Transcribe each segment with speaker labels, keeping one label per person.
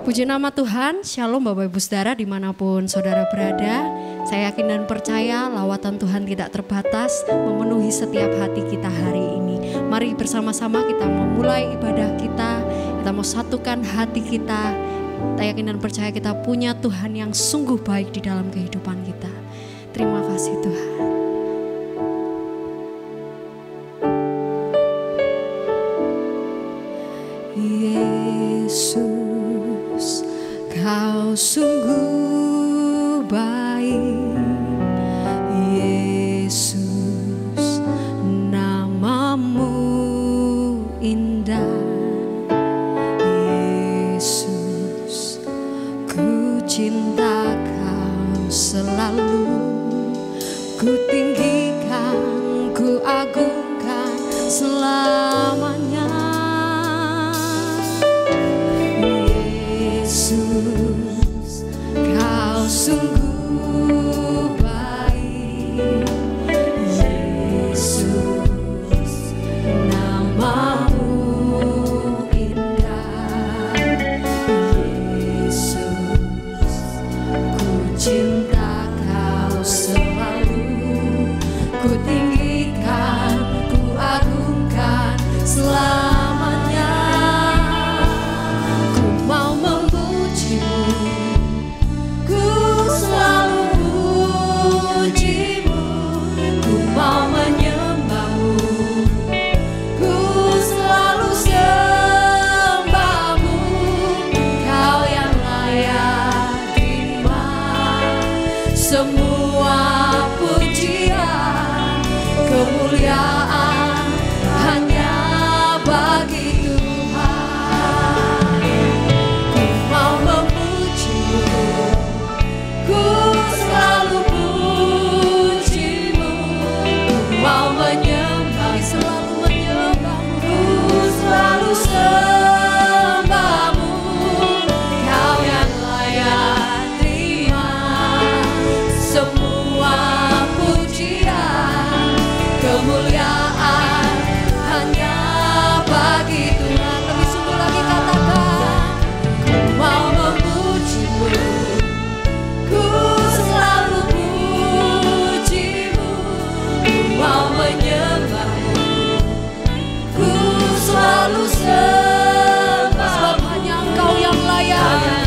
Speaker 1: Puji nama Tuhan, Shalom Bapak Ibu Saudara dimanapun saudara berada. Saya yakin dan percaya lawatan Tuhan tidak terbatas memenuhi setiap hati kita hari ini. Mari bersama-sama kita memulai ibadah kita mau satukan hati kita. Kita yakin dan percaya kita punya Tuhan yang sungguh baik di dalam kehidupan kita. Terima kasih Tuhan. Yesus, Kau sungguh baik. Yesus, namamu indah. Yesus, ku cinta Kau selalu. Ku tinggikan, ku agungkan selamanya. Yesus, Kau sungguh baik. Yesus, namamu indah. Yesus, ku cinta Kau selalu. Ku tinggikan, ku agungkan selamanya. Ku mau memujimu, ku selalu pujimu. Ku mau menyembahmu, ku selalu sembahmu. Kau yang layak terima semua pujian, kemuliaan hanya bagi Tuhan. Ku mau memujimu, ku selalu pujimu. Ku mau menyembah, selalu menyembahmu, ku selalu sembahmu. Kau yang layak terima semua pujian, kemuliaan hanya bagi Tuhan. Lebih sungguh lagi katakan, ku mau memujimu, ku selalu pujimu. Ku mau menyembahmu, ku selalu sembah. Sebab hanya Engkau yang layak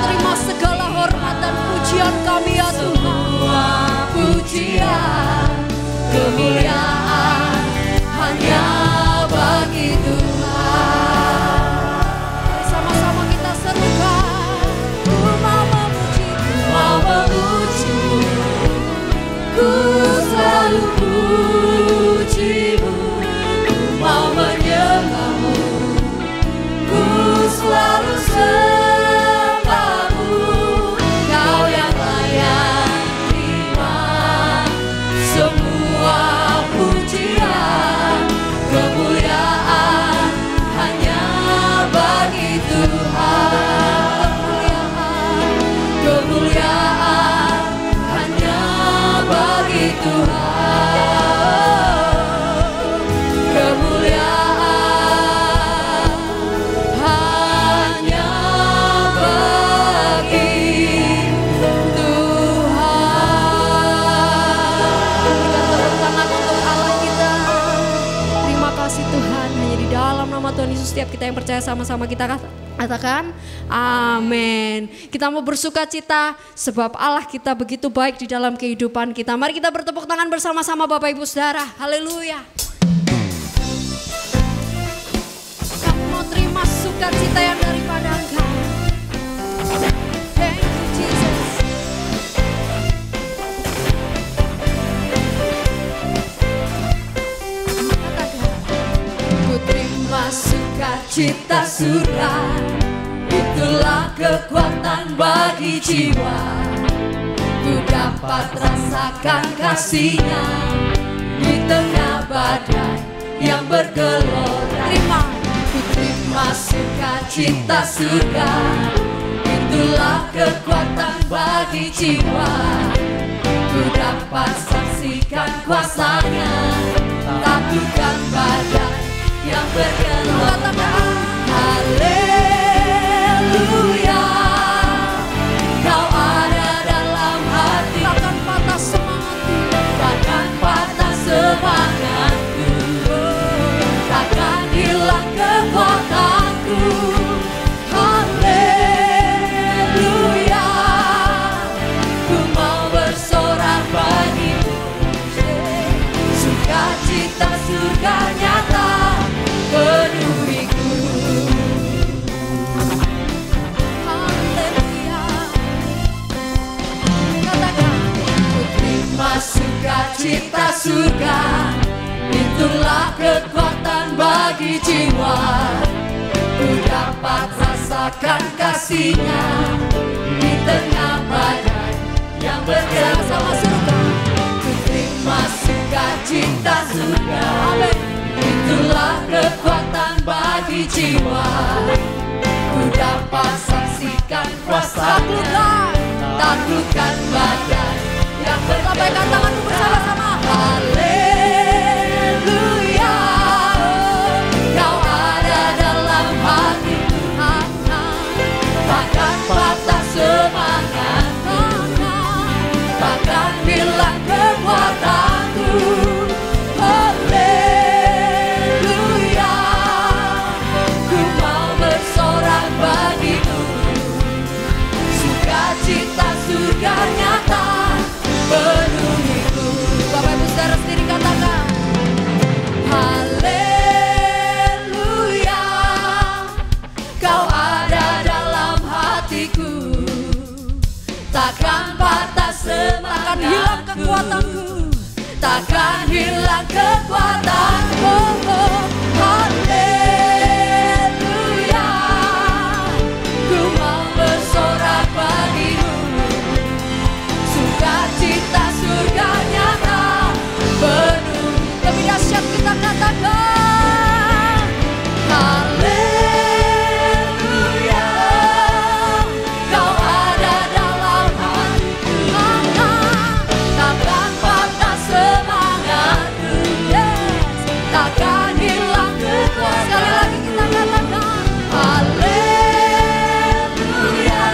Speaker 1: terima segala hormat dan pujian kami ya Tuhan. Pujian, kemuliaan hanya bagi Tuhan. Sama-sama kita serukan, ku mau memujimu, ku selalu pujimu. Ku mau menyembahmu, ku selalu sembahmu. Kau yang layak terima semua pujian, kemuliaan hanya bagi Tuhan. Kemuliaan hanya bagi Tuhan. Kemuliaan hanya bagi Tuhan. Kita tepuk tangan untuk Allah kita. Terima kasih Tuhan, hanya di dalam nama Tuhan Yesus setiap kita yang percaya sama-sama kita katakan amin. Kita mau bersuka cita sebab Allah kita begitu baik di dalam kehidupan kita. Mari kita bertepuk tangan bersama-sama Bapak Ibu Saudara. Haleluya. Kamu mau terima sukacita yang daripada Engkau. Thank you Jesus. Ku terima sukacita surga, itulah kekuatan bagi jiwa. Ku dapat rasakan kasih-Nya di tengah badai yang bergelora. Ku terima sukacita surga, itulah kekuatan bagi jiwa. Ku dapat saksikan kuasa-Nya, taklukkan badai yang bergelora. Haleluya. Sukacita surga, itulah kekuatan bagi jiwa. Ku dapat rasakan kasih-Nya di tengah badai yang bergerak sama surga. Ku terima sukacita surga, itulah kekuatan bagi jiwa. Ku dapat saksikan kuasa-Nya, taklukkan badai yang berlambaikan tanganku bersama-sama. Haleluya, Kau ada dalam hatiku, takkan patah semangatku, takkan hilang kekuatanku. Haleluya, ku mau bersorak bagimu, sukacita surga nyata penuhiku. Bapak Ibu Saudara sendiri katakan, haleluya, Kau ada dalam hatiku, takkan patah semangatku, takkan hilang kekuatanku. Haleluya, ku mau bersorak bagimu, sukacita surga nyata penuh. Lebih dahsyat kita katakan, haleluya, Kau ada dalam hatiku, takkan patah semangatku, takkan hilang kekuatan. Sekali lagi kita katakan, haleluya,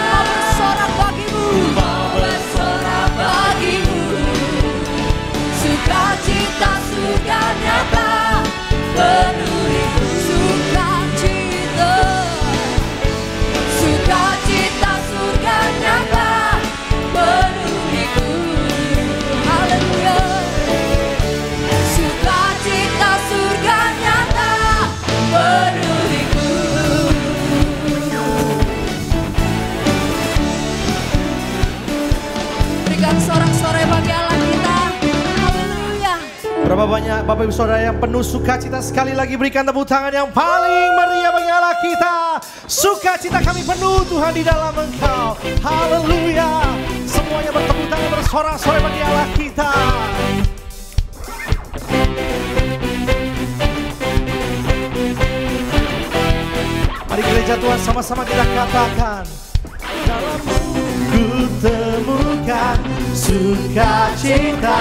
Speaker 1: mau bersorak bagimu, mau bersorak bagimu, sukacita surga nyata penuhiku. Sukacita, sukacita surga nyata penuhiku. Haleluya, sukacita surga nyata penuhiku. Berikan sorak-sorai bagi Allah kita. Haleluya.
Speaker 2: Berapa banyak Bapak Ibu Saudara yang penuh sukacita? Sekali lagi berikan tepuk tangan yang paling meriah bagi Allah kita. Sukacita kami penuh Tuhan di dalam Engkau. Haleluya. Semuanya bertepuk tangan bersorak-sorai bagi Allah kita. Mari gereja Tuhan sama-sama kita katakan, dalam-Mu ku temukan sukacita.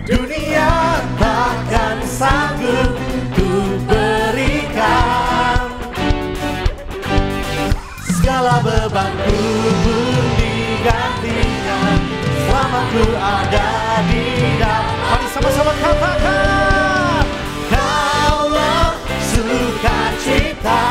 Speaker 2: Dunia takkan sanggup ku berikan, segala bebanku pun digantinya selama ku ada di dalam. Mari sama-sama katakan, Kaulah sukacita,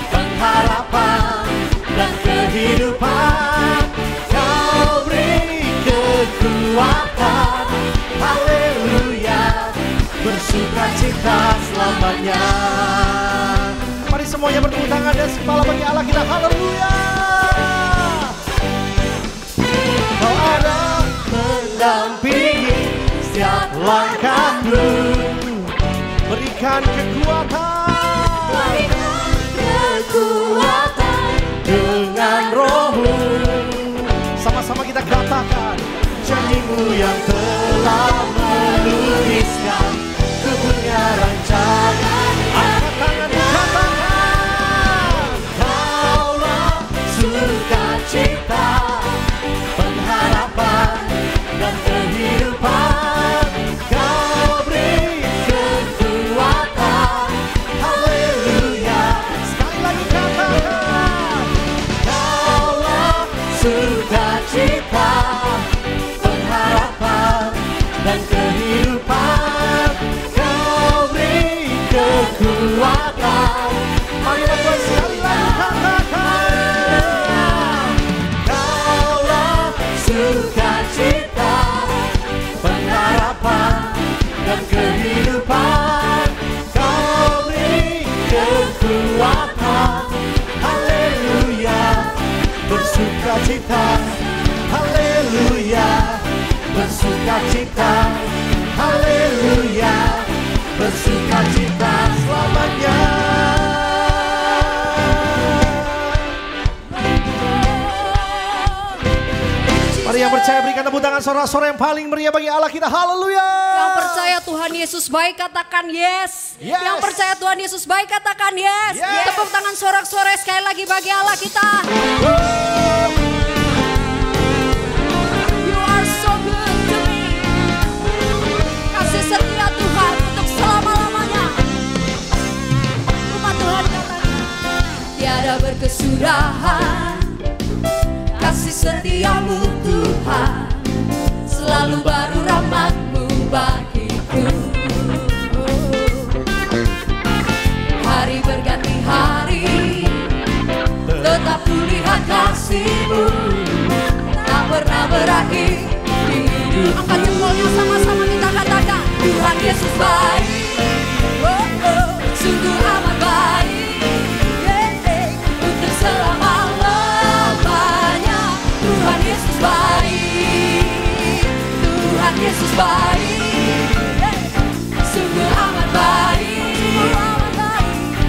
Speaker 2: pengharapan dan kehidupan. Kau beri kekuatan, haleluya, bersukacita selamanya. Mari semuanya bertepuk tangan dan sembahlah bagi Allah kita. Haleluya. Kau ada mendampingi setiap langkahku, berikan kekuatan, dengan Roh-Mu. Sama-sama kita katakan, janji-Mu yang telah melukiskan kebunnya rancangan. Angkat tangan katakan, Kaulah sukacita, pengharapan dan kehidupan. Kau beri kekuatan, haleluya. Sekali lagi katakan, Kaulah sukacita, pengharapan dan kehidupan. Kau beri kekuatan. Marilah Tuhan sekali lagi katakan, Kaulah sukacita, pengharapan dan kehidupan. Kau beri kekuatan, haleluya, bersukacita, haleluya. bersukacita, haleluya, bersukacita selamanya. Mari yang percaya berikan tepuk tangan sorak-sorai yang paling meriah bagi Allah kita, haleluya.
Speaker 1: Yang percaya Tuhan Yesus baik katakan yes. Yang percaya Tuhan Yesus baik katakan yes. Tepuk tangan sorak-sorai sekali lagi bagi Allah kita. You are so good to me. Kasih setia Tuhan untuk selama-lamanya. Umat Tuhan katakan tiada berkesudahan. Kasih setiamu Tuhan, selalu baru rahmat-Mu bagiku. Hari berganti hari, tetap kulihat kasih-Mu, tak pernah berakhir di hidup. Angkat jempolnya sama-sama kita katakan, Tuhan Yesus baik, sungguh amat baik, untuk selama-lamanya. Tuhan Yesus baik, Tuhan Yesus baik, sungguh amat baik,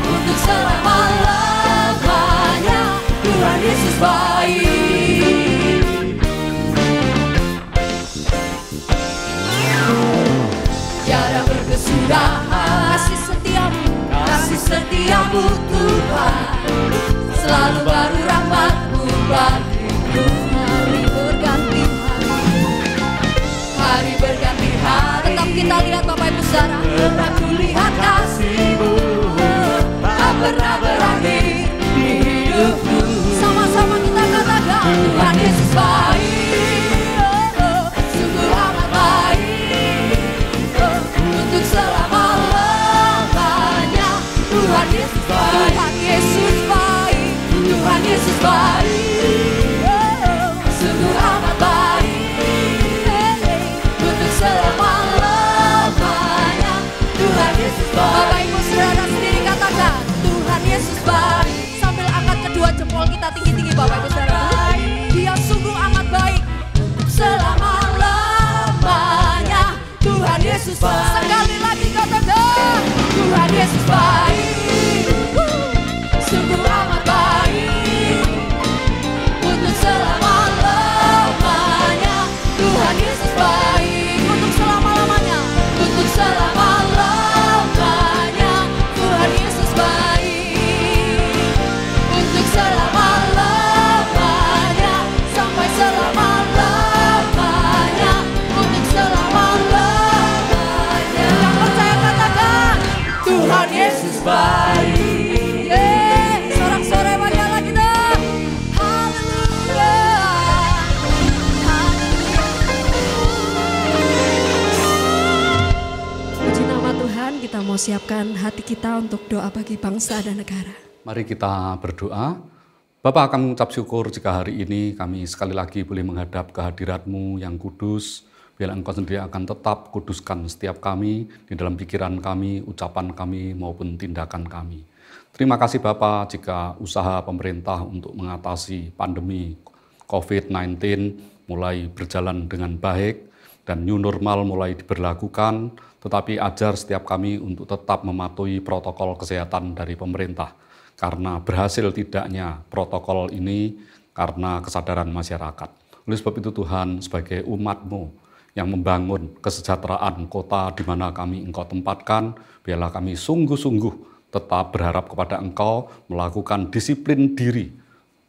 Speaker 1: untuk selama-lamanya. Tuhan Yesus baik. Tiada berkesudahan, kasih setiamu Tuhan, selalu baru rahmat-Mu bagiku. Hari berganti hari, tetap kita lihat Bapak Ibu Saudara, tetap kulihat kasih-Mu, tak pernah berakhir di hidupku. Sama-sama kita katakan, Tuhan Yesus baik, sungguh amat baik, untuk selama-lamanya. Tuhan Yesus baik, Tuhan Yesus baik, Tuhan Yesus baik, sungguh amat baik, untuk selama-lamanya. Tuhan Yesus baik. Bapak Ibu Saudara sendiri katakan, Tuhan Yesus baik. Sambil angkat kedua jempol kita tinggi-tinggi Bapak Ibu Saudara. Dia sungguh amat baik, untuk selama-lamanya. Tuhan Yesus baik. Sekali lagi katakan, Tuhan Yesus baik, sungguh amat baik, untuk selama-lamanya. Tuhan Yesus baik, untuk selama-lamanya, untuk selama-lamanya. Tuhan Yesus baik, untuk selama-lamanya, sampai selama-lamanya, untuk selama-lamanya. Yang percaya katakan, Tuhan Yesus baik. Sorak-sorai bagi Allah kita. Haleluya. Puji nama Tuhan, kita mau siapkan hati kita untuk doa bagi bangsa dan negara.
Speaker 3: Mari kita berdoa. Bapa, kami mengucap syukur jika hari ini kami sekali lagi boleh menghadap kehadirat-Mu yang kudus. Biar Engkau sendiri akan tetap kuduskan setiap kami di dalam pikiran kami, ucapan kami maupun tindakan kami. Terima kasih Bapa jika usaha pemerintah untuk mengatasi pandemi COVID-19 mulai berjalan dengan baik dan new normal mulai diberlakukan, tetapi ajar setiap kami untuk tetap mematuhi protokol kesehatan dari pemerintah. Karena berhasil tidaknya protokol ini karena kesadaran masyarakat. Oleh sebab itu Tuhan, sebagai umat-Mu yang membangun kesejahteraan kota di mana kami Engkau tempatkan, biarlah kami sungguh-sungguh tetap berharap kepada Engkau melakukan disiplin diri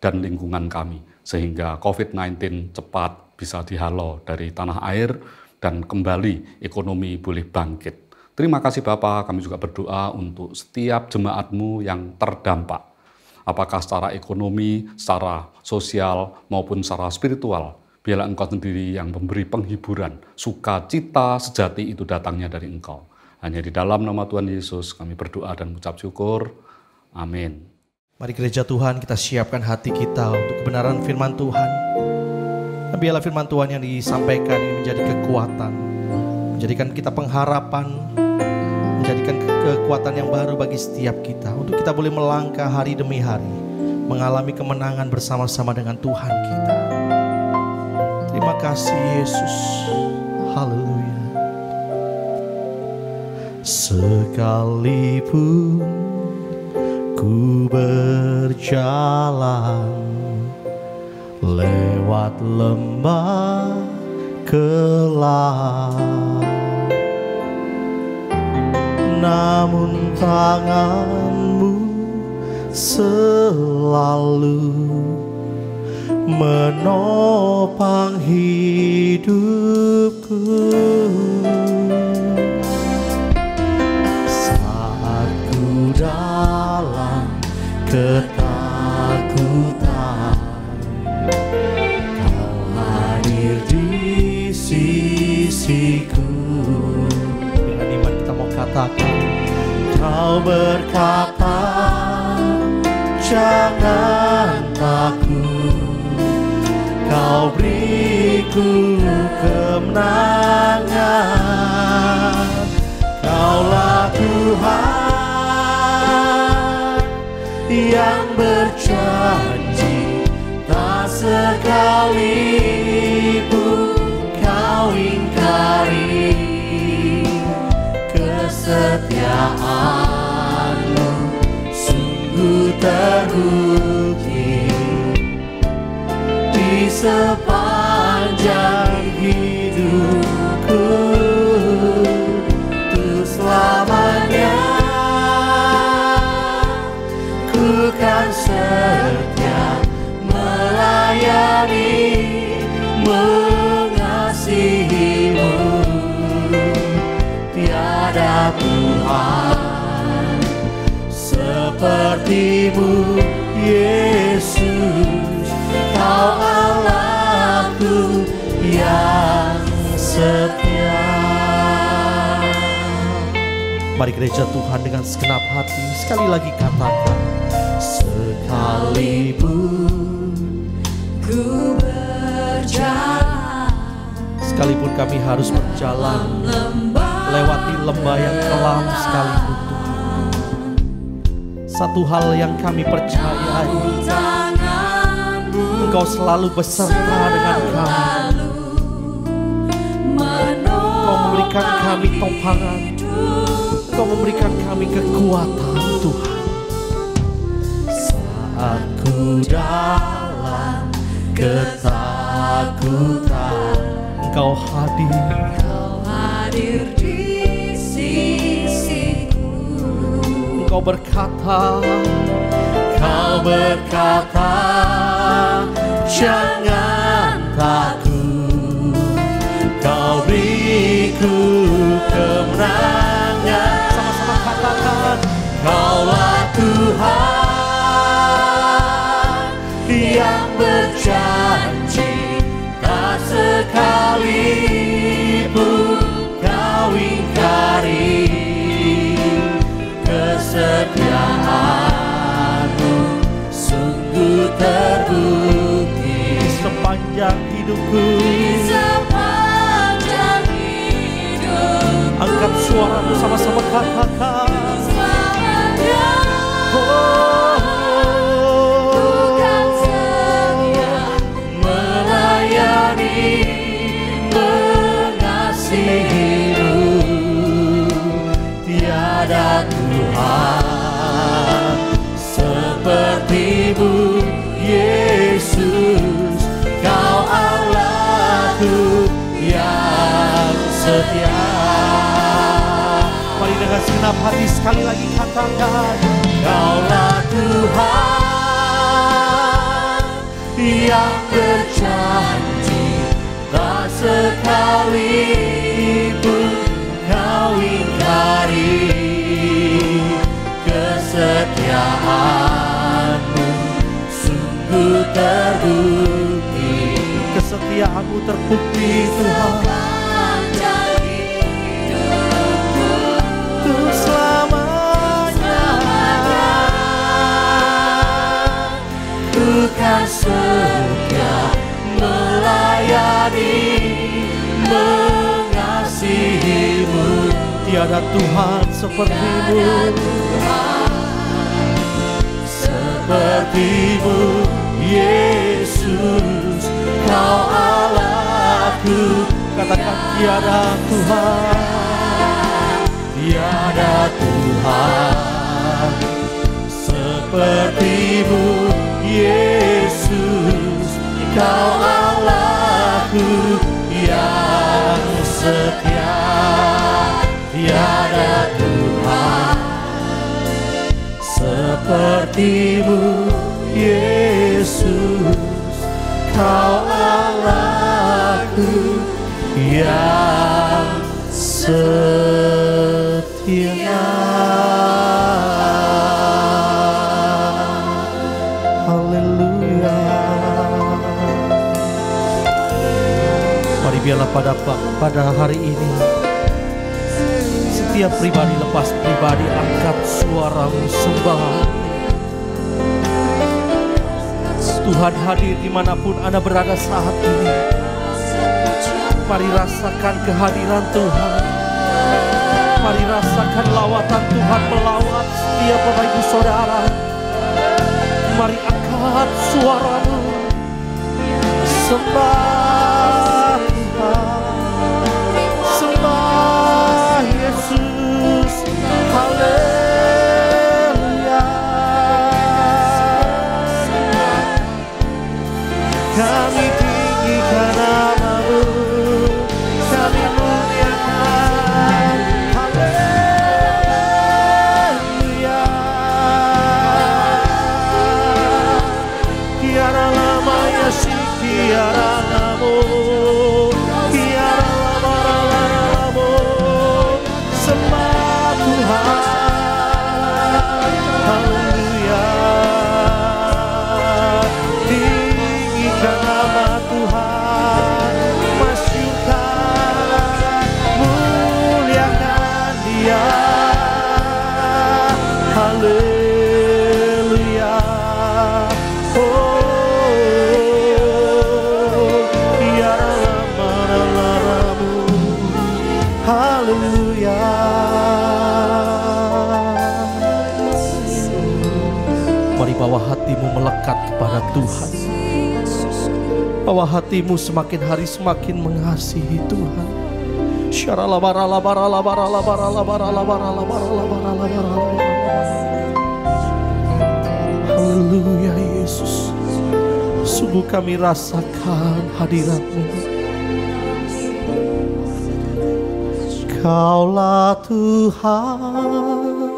Speaker 3: dan lingkungan kami, sehingga COVID-19 cepat bisa dihalau dari tanah air dan kembali ekonomi boleh bangkit. Terima kasih Bapa, kami juga berdoa untuk setiap jemaat-Mu yang terdampak, apakah secara ekonomi, secara sosial, maupun secara spiritual. Biarlah Engkau sendiri yang memberi penghiburan, sukacita sejati itu datangnya dari Engkau. Hanya di dalam nama Tuhan Yesus kami berdoa dan mengucap syukur. Amin.
Speaker 2: Mari gereja Tuhan, kita siapkan hati kita untuk kebenaran firman Tuhan. Biarlah firman Tuhan yang disampaikan ini menjadi kekuatan, menjadikan kita pengharapan, menjadikan kekuatan yang baru bagi setiap kita, untuk kita boleh melangkah hari demi hari, mengalami kemenangan bersama-sama dengan Tuhan kita. Terima kasih Yesus. Haleluya. Sekalipun ku berjalan lewat lembah gelap, namun tanganmu selalu menopang hidupku. Saat ku dalam ketakutan, Kau hadir di sisiku. Dengan iman kita mau katakan, Kau berkata, jangan takut, Kau beriku kemenangan. Kaulah Tuhan yang berjanji, tak sekalipun Kau ingkari kesetiaan-Mu. Sungguh terbukti di sepanjang hidupku, untuk selamanya ku kan setia melayani, mengasihi-Mu. Tiada Tuhan seperti-Mu, Yesus. Kau Allahku yang setia. Mari gereja Tuhan dengan segenap hati sekali lagi katakan, sekalipun
Speaker 1: Ku berjalan,
Speaker 2: sekalipun kami harus berjalan lewati lembah yang kelam sekalipun, Tuhan, satu hal yang kami percayai, Engkau selalu beserta dengan kami. Engkau memberikan kami topangan, Engkau memberikan kami kekuatan, Tuhan. Saat ku dalam ketakutan, Engkau hadir
Speaker 1: di sisiku.
Speaker 2: Engkau berkata, jangan takut, Kau beriku kemenangan. Sama-sama katakan, Kaulah Tuhan yang berjanji, tak sekalipun Kau ingkari kesetiaan-Mu. Sungguh terbukti di sepanjang hidupku. Angkat suaramu, sama-sama katakan, melayani, mengasihi-Mu. Tiada Tuhan seperti-Mu, Yesus. Kau Allahku yang setia. Mari dengan segenap hati sekali lagi katakan, Kaulah Tuhan yang berjanji, tak sekalipun Kau ingkari kesetiaan-Mu. Sungguh terbukti, kesetiaan-Mu terbukti, Tuhan. Untuk selamanya ku kan setia melayani, mengasihi-Mu. Tiada Tuhan seperti-Mu, seperti-Mu, Yesus. Kau Allahku Katakan tiada Tuhan, tiada Tuhan seperti-Mu Yesus. Kau Allahku yang setia. Tiada Tuhan seperti-Mu Yesus. Kau Allahku yang setia. Haleluya. Mari biarlah pada hari ini setiap pribadi lepas pribadi angkat suaramu sembah. Tuhan hadir dimanapun Anda berada saat ini. Mari rasakan kehadiran Tuhan. Mari rasakan lawatan Tuhan melawat setiap Bapak Ibu Saudara. Mari angkat suaramu sembah Tuhan, sembah Yesus. Haleluya. Kami tinggikan nama-Mu, kami muliakan. Haleluya. Tiada lamanya sih, tiada namu, tiada lama-lama. Sembah Tuhan. Haleluya. Tinggikan nama Tuhan, masyurkan, muliakan Dia. Haleluya. Tiada lama-lama. Haleluya. Mari bawa hatimu melekat kepada Tuhan. Bawa hatimu semakin hari semakin mengasihi Tuhan. Haleluya Yesus. Sungguh kami rasakan hadirat-Mu. Kaulah Tuhan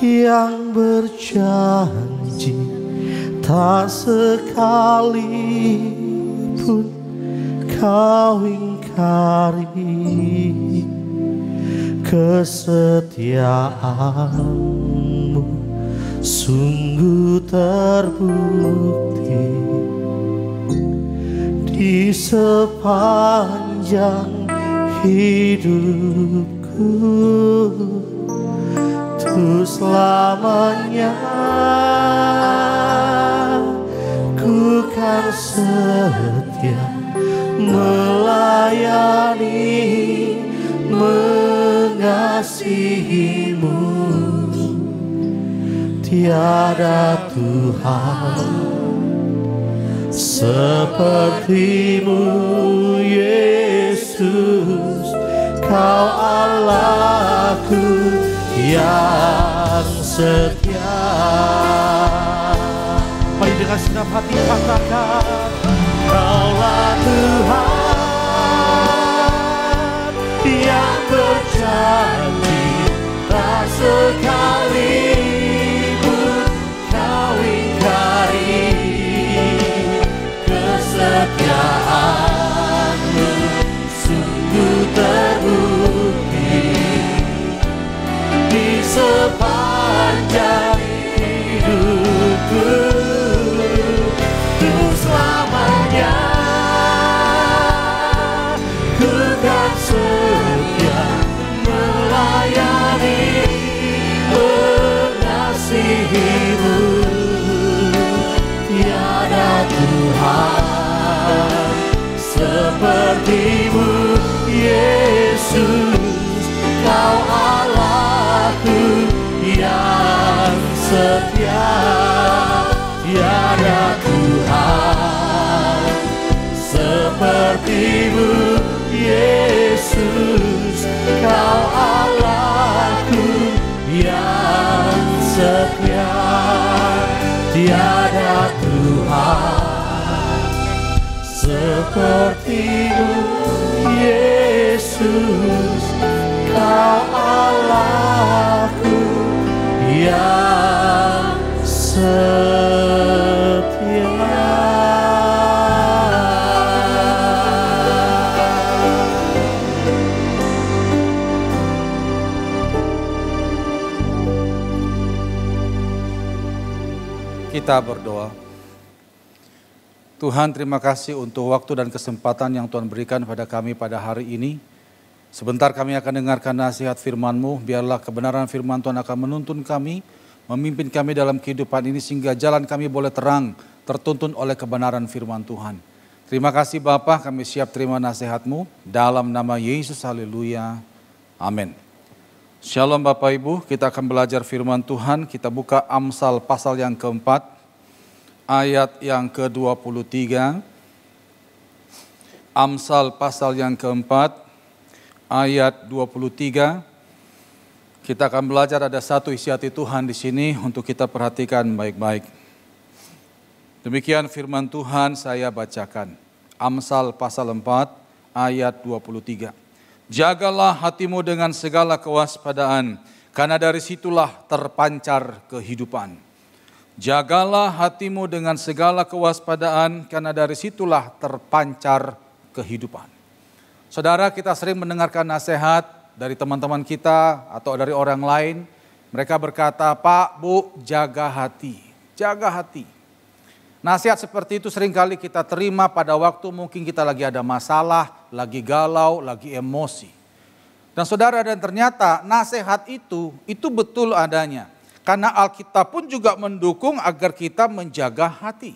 Speaker 2: yang berjanji, tak sekalipun Kau ingkari kesetiaan-Mu. Sungguh terbukti di sepanjang hidupku. Tuh selamanya ku kan setia melayani, mengasihi-Mu. Tiada Tuhan seperti-Mu Yesus. Kau Allahku yang setia. Mari dengan segenap hati katakan, Kaulah Tuhan yang berjanji, tak sekalipun Kau ingkari kesetiaan-Mu. Sungguh terbukti di sepanjang hidupku. Tuh selamanya ku kan setia melayani, mengasihi-Mu. Tiada Tuhan seperti-Mu Yesus. Kau Allahku yang setia. Tiada Tuhan seperti-Mu Yesus, Kau Allahku yang setia, tiada Tuhan seperti-Mu Yesus, Kau Allahku yang setia.
Speaker 4: Kita berdoa. Tuhan, terima kasih untuk waktu dan kesempatan yang Tuhan berikan pada kami pada hari ini. Sebentar kami akan dengarkan nasihat firman-Mu. Biarlah kebenaran firman Tuhan akan menuntun kami, memimpin kami dalam kehidupan ini sehingga jalan kami boleh terang, tertuntun oleh kebenaran firman Tuhan. Terima kasih Bapa, kami siap terima nasihat-Mu. Dalam nama Yesus, haleluya. Amin. Shalom Bapak Ibu, kita akan belajar firman Tuhan. Kita buka Amsal pasal yang keempat, ayat yang ke-23. Amsal pasal yang keempat, ayat 23. Kita akan belajar, ada satu isi hati Tuhan di sini untuk kita perhatikan baik-baik. Demikian firman Tuhan, saya bacakan. Amsal pasal 4 ayat 23. Jagalah hatimu dengan segala kewaspadaan, karena dari situlah terpancar kehidupan. Jagalah hatimu dengan segala kewaspadaan, karena dari situlah terpancar kehidupan. Saudara, kita sering mendengarkan nasihat dari teman-teman kita atau dari orang lain. Mereka berkata, Pak, Bu, jaga hati, jaga hati. Nasihat seperti itu seringkali kita terima pada waktu mungkin kita lagi ada masalah, lagi galau, lagi emosi. Dan saudara, dan ternyata nasihat itu betul adanya. Karena Alkitab pun juga mendukung agar kita menjaga hati.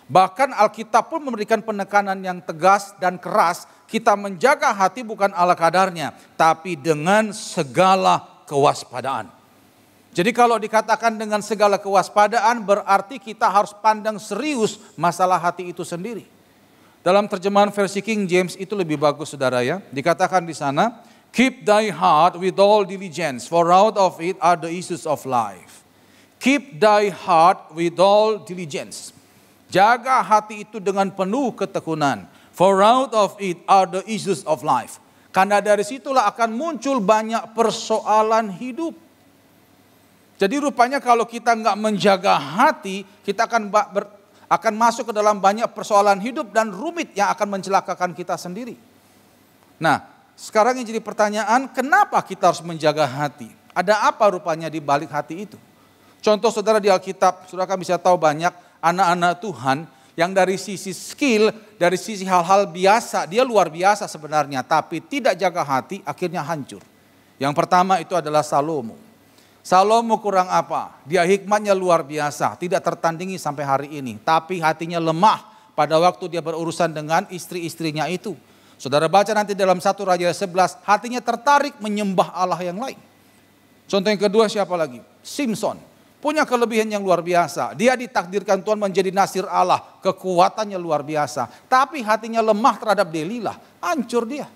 Speaker 4: Bahkan Alkitab pun memberikan penekanan yang tegas dan keras. Kita menjaga hati bukan ala kadarnya, tapi dengan segala kewaspadaan. Jadi kalau dikatakan dengan segala kewaspadaan berarti kita harus pandang serius masalah hati itu sendiri. Dalam terjemahan versi King James itu lebih bagus saudara ya. Dikatakan di sana, keep thy heart with all diligence, for out of it are the issues of life. Keep thy heart with all diligence. Jaga hati itu dengan penuh ketekunan. For out of it are the issues of life. Karena dari situlah akan muncul banyak persoalan hidup. Jadi rupanya kalau kita nggak menjaga hati, kita akan masuk ke dalam banyak persoalan hidup dan rumit yang akan mencelakakan kita sendiri. Nah, sekarang yang jadi pertanyaan, kenapa kita harus menjaga hati? Ada apa rupanya di balik hati itu? Contoh saudara di Alkitab, saudara kan bisa tahu banyak anak-anak Tuhan yang dari sisi skill, dari sisi hal-hal biasa, dia luar biasa sebenarnya, tapi tidak jaga hati, akhirnya hancur. Yang pertama itu adalah Salomo. Salomo kurang apa? Dia hikmatnya luar biasa, tidak tertandingi sampai hari ini. Tapi hatinya lemah pada waktu dia berurusan dengan istri-istrinya itu. Saudara baca nanti dalam 1 Raja 11, hatinya tertarik menyembah Allah yang lain. Contoh yang kedua siapa lagi? Simson, punya kelebihan yang luar biasa. Dia ditakdirkan Tuhan menjadi nasir Allah, kekuatannya luar biasa. Tapi hatinya lemah terhadap Delilah, hancur dia.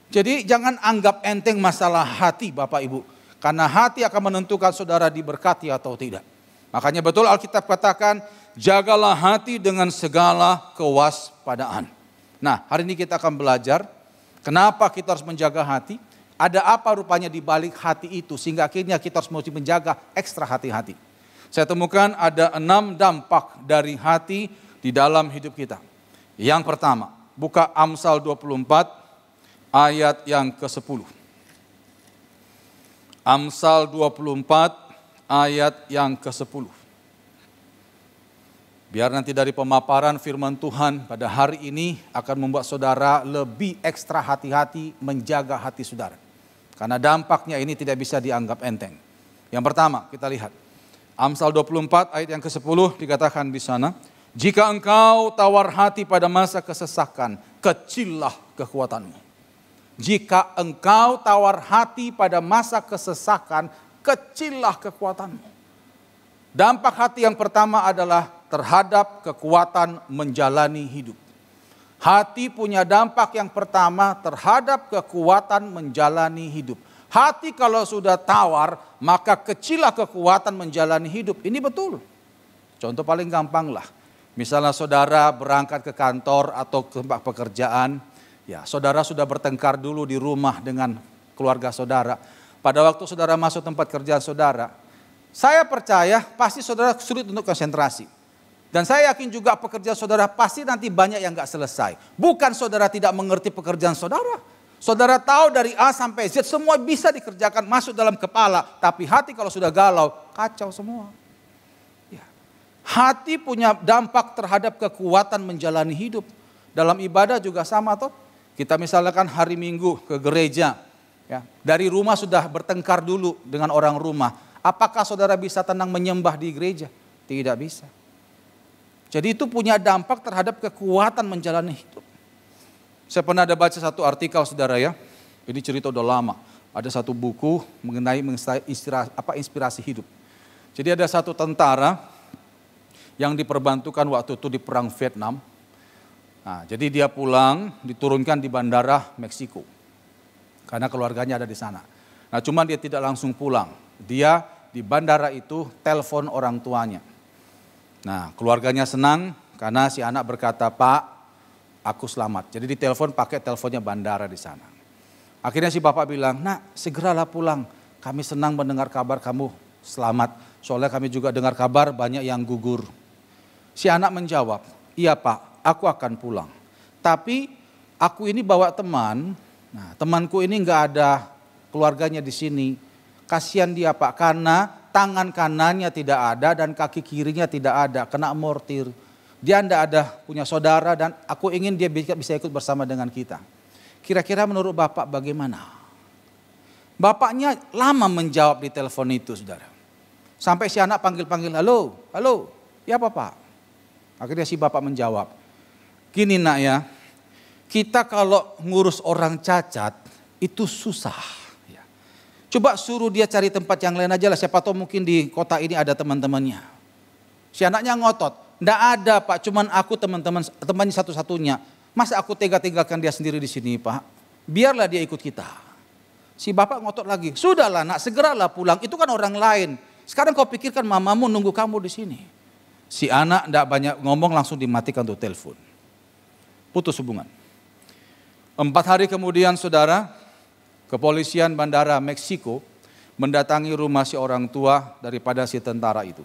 Speaker 4: Jadi jangan anggap enteng masalah hati Bapak Ibu. Karena hati akan menentukan saudara diberkati atau tidak. Makanya betul Alkitab katakan, jagalah hati dengan segala kewaspadaan. Nah, hari ini kita akan belajar kenapa kita harus menjaga hati. Ada apa rupanya di balik hati itu sehingga akhirnya kita harus mesti menjaga ekstra hati-hati. Saya temukan ada 6 dampak dari hati di dalam hidup kita. Yang pertama, buka Amsal 24 ayat yang ke-10. Amsal 24 ayat yang ke-10. Biar nanti dari pemaparan firman Tuhan pada hari ini akan membuat saudara lebih ekstra hati-hati menjaga hati saudara. Karena dampaknya ini tidak bisa dianggap enteng. Yang pertama kita lihat. Amsal 24 ayat yang ke-10 dikatakan di sana. Jika engkau tawar hati pada masa kesesakan, kecillah kekuatanmu. Jika engkau tawar hati pada masa kesesakan, kecillah kekuatanmu. Dampak hati yang pertama adalah terhadap kekuatan menjalani hidup. Hati punya dampak yang pertama terhadap kekuatan menjalani hidup. Hati kalau sudah tawar, maka kecillah kekuatan menjalani hidup. Ini betul. Contoh paling gampang lah. Misalnya saudara berangkat ke kantor atau ke tempat pekerjaan. Ya, saudara sudah bertengkar dulu di rumah dengan keluarga saudara. Pada waktu saudara masuk tempat kerjaan saudara, saya percaya pasti saudara sulit untuk konsentrasi. Dan saya yakin juga pekerjaan saudara pasti nanti banyak yang gak selesai. Bukan saudara tidak mengerti pekerjaan saudara. Saudara tahu dari A sampai Z semua bisa dikerjakan masuk dalam kepala. Tapi hati kalau sudah galau, kacau semua. Ya. Hati punya dampak terhadap kekuatan menjalani hidup. Dalam ibadah juga sama toh. Kita misalkan hari Minggu ke gereja. Ya. Dari rumah sudah bertengkar dulu dengan orang rumah. Apakah saudara bisa tenang menyembah di gereja? Tidak bisa. Jadi itu punya dampak terhadap kekuatan menjalani hidup. Saya pernah ada baca satu artikel saudara ya. Ini cerita udah lama. Ada satu buku mengenai inspirasi hidup. Jadi ada satu tentara yang diperbantukan waktu itu di perang Vietnam. Nah, jadi dia pulang diturunkan di bandara Meksiko. Karena keluarganya ada di sana. Nah cuman dia tidak langsung pulang. Dia di bandara itu telepon orang tuanya. Nah keluarganya senang karena si anak berkata, "Pak, aku selamat." Jadi ditelepon pakai teleponnya bandara di sana. Akhirnya si bapak bilang, "Nak, segeralah pulang. Kami senang mendengar kabar kamu selamat. Soalnya kami juga dengar kabar banyak yang gugur." Si anak menjawab, "Iya Pak, aku akan pulang. Tapi aku ini bawa teman. Nah, temanku ini nggak ada keluarganya di sini. Kasihan dia Pak, karena tangan kanannya tidak ada dan kaki kirinya tidak ada, kena mortir. Dia tidak ada punya saudara dan aku ingin dia bisa ikut bersama dengan kita. Kira-kira menurut Bapak bagaimana?" Bapaknya lama menjawab di telepon itu saudara. Sampai si anak panggil-panggil, "Halo, halo, ya Bapak." Akhirnya si bapak menjawab, "Gini nak ya, kita kalau ngurus orang cacat itu susah. Coba suruh dia cari tempat yang lain aja lah, siapa tahu mungkin di kota ini ada teman-temannya." Si anaknya ngotot, "Nggak ada Pak, cuman aku temannya satu-satunya. Masa aku tega-tegakan dia sendiri di sini Pak? Biarlah dia ikut kita." Si bapak ngotot lagi, "Sudahlah nak, segeralah pulang, itu kan orang lain. Sekarang kau pikirkan mamamu nunggu kamu di sini." Si anak nggak banyak ngomong, langsung dimatikan tuh telepon. Putus hubungan. 4 hari kemudian saudara, kepolisian bandara Meksiko mendatangi rumah si orang tua daripada si tentara itu.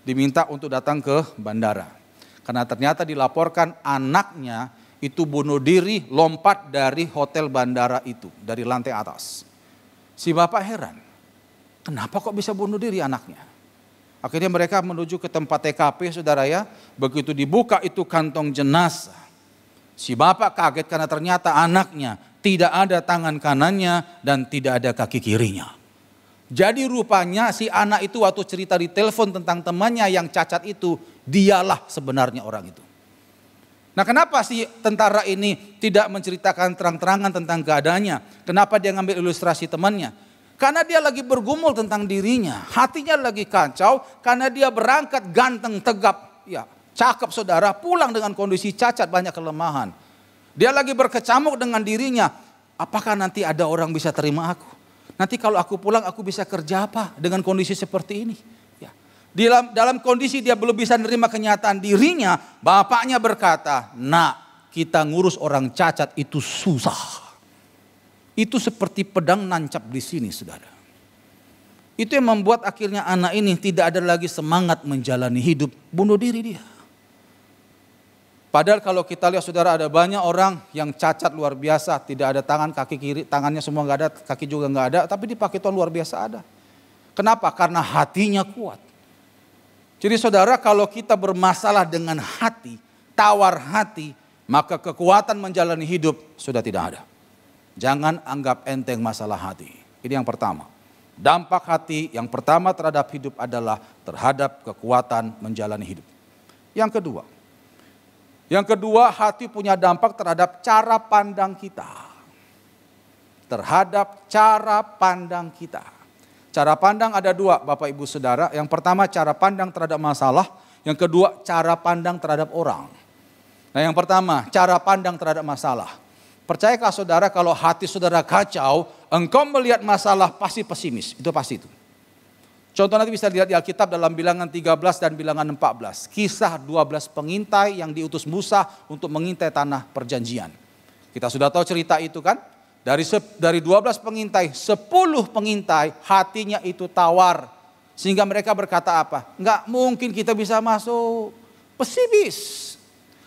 Speaker 4: Diminta untuk datang ke bandara. Karena ternyata dilaporkan anaknya itu bunuh diri lompat dari hotel bandara itu. Dari lantai atas. Si bapak heran. Kenapa kok bisa bunuh diri anaknya? Akhirnya mereka menuju ke tempat TKP saudara ya. Begitu dibuka itu kantong jenazah. Si bapak kaget karena ternyata anaknya tidak ada tangan kanannya dan tidak ada kaki kirinya. Jadi rupanya si anak itu waktu cerita di telepon tentang temannya yang cacat itu, dialah sebenarnya orang itu. Nah kenapa si tentara ini tidak menceritakan terang-terangan tentang keadaannya? Kenapa dia ngambil ilustrasi temannya? Karena dia lagi bergumul tentang dirinya. Hatinya lagi kacau karena dia berangkat ganteng tegap. Ya, cakep saudara, pulang dengan kondisi cacat banyak kelemahan. Dia lagi berkecamuk dengan dirinya. Apakah nanti ada orang bisa terima aku? Nanti kalau aku pulang aku bisa kerja apa dengan kondisi seperti ini? Ya. Dalam kondisi dia belum bisa menerima kenyataan dirinya. Bapaknya berkata, "Nak, kita ngurus orang cacat itu susah." Itu seperti pedang nancap di sini saudara. Itu yang membuat akhirnya anak ini tidak ada lagi semangat menjalani hidup. Bunuh diri dia. Padahal kalau kita lihat saudara ada banyak orang yang cacat luar biasa. Tidak ada tangan, kaki kiri, tangannya semua nggak ada, kaki juga nggak ada. Tapi dipakai Tuhan luar biasa ada. Kenapa? Karena hatinya kuat. Jadi saudara kalau kita bermasalah dengan hati, tawar hati, maka kekuatan menjalani hidup sudah tidak ada. Jangan anggap enteng masalah hati. Ini yang pertama. Dampak hati yang pertama terhadap hidup adalah terhadap kekuatan menjalani hidup. Yang kedua, hati punya dampak terhadap cara pandang kita. Terhadap cara pandang kita. Cara pandang ada 2 Bapak Ibu Saudara. Yang pertama cara pandang terhadap masalah. Yang kedua cara pandang terhadap orang. Nah yang pertama, cara pandang terhadap masalah. Percayakah saudara kalau hati saudara kacau, engkau melihat masalah pasti pesimis. Itu pasti itu. Contoh nanti bisa dilihat di Alkitab dalam bilangan 13 dan bilangan 14. Kisah 12 pengintai yang diutus Musa untuk mengintai tanah perjanjian. Kita sudah tahu cerita itu kan. Dari 12 pengintai, 10 pengintai hatinya itu tawar. Sehingga mereka berkata apa? Enggak mungkin kita bisa masuk. Pesimis.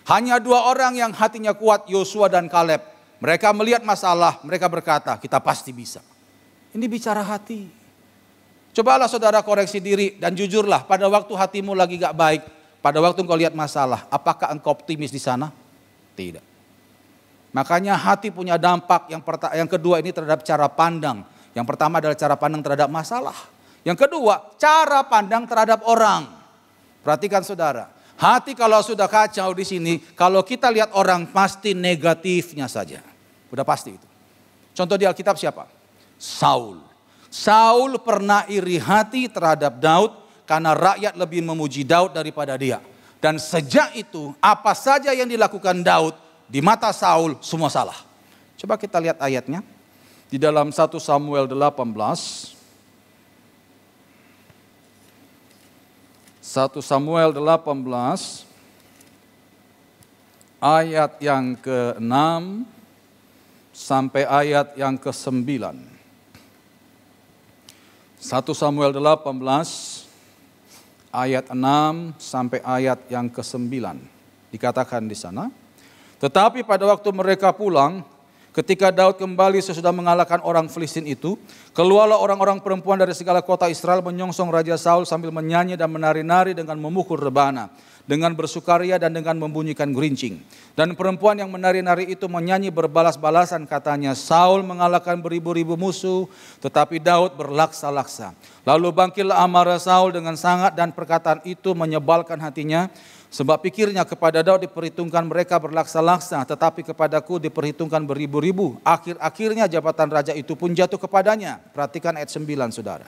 Speaker 4: Hanya 2 orang yang hatinya kuat, Yosua dan Kaleb. Mereka melihat masalah, mereka berkata kita pasti bisa. Ini bicara hati. Cobalah saudara koreksi diri dan jujurlah pada waktu hatimu lagi gak baik. Pada waktu engkau lihat masalah, apakah engkau optimis di sana? Tidak. Makanya hati punya dampak yang kedua ini terhadap cara pandang. Yang pertama adalah cara pandang terhadap masalah. Yang kedua, cara pandang terhadap orang. Perhatikan saudara, hati kalau sudah kacau di sini, kalau kita lihat orang pasti negatifnya saja. Udah pasti itu. Contoh di Alkitab siapa? Saul. Saul pernah iri hati terhadap Daud karena rakyat lebih memuji Daud daripada dia. Dan sejak itu apa saja yang dilakukan Daud di mata Saul semua salah. Coba kita lihat ayatnya. Di dalam 1 Samuel 18. 1 Samuel 18 ayat yang ke-6 sampai ayat yang ke-9. 1 Samuel 18 ayat 6 sampai ayat yang ke-9. Dikatakan di sana, tetapi pada waktu mereka pulang, ketika Daud kembali sesudah mengalahkan orang Filistin itu, keluarlah orang-orang perempuan dari segala kota Israel menyongsong Raja Saul sambil menyanyi dan menari-nari dengan memukul rebana, dengan bersukaria dan dengan membunyikan gerincing. Dan perempuan yang menari-nari itu menyanyi berbalas-balasan, katanya, Saul mengalahkan beribu-ribu musuh, tetapi Daud berlaksa-laksa. Lalu bangkitlah amarah Saul dengan sangat dan perkataan itu menyebalkan hatinya. Sebab pikirnya kepada Daud diperhitungkan mereka berlaksa-laksa, tetapi kepadaku diperhitungkan beribu-ribu. Akhir-akhirnya jabatan raja itu pun jatuh kepadanya. Perhatikan ayat 9 saudara.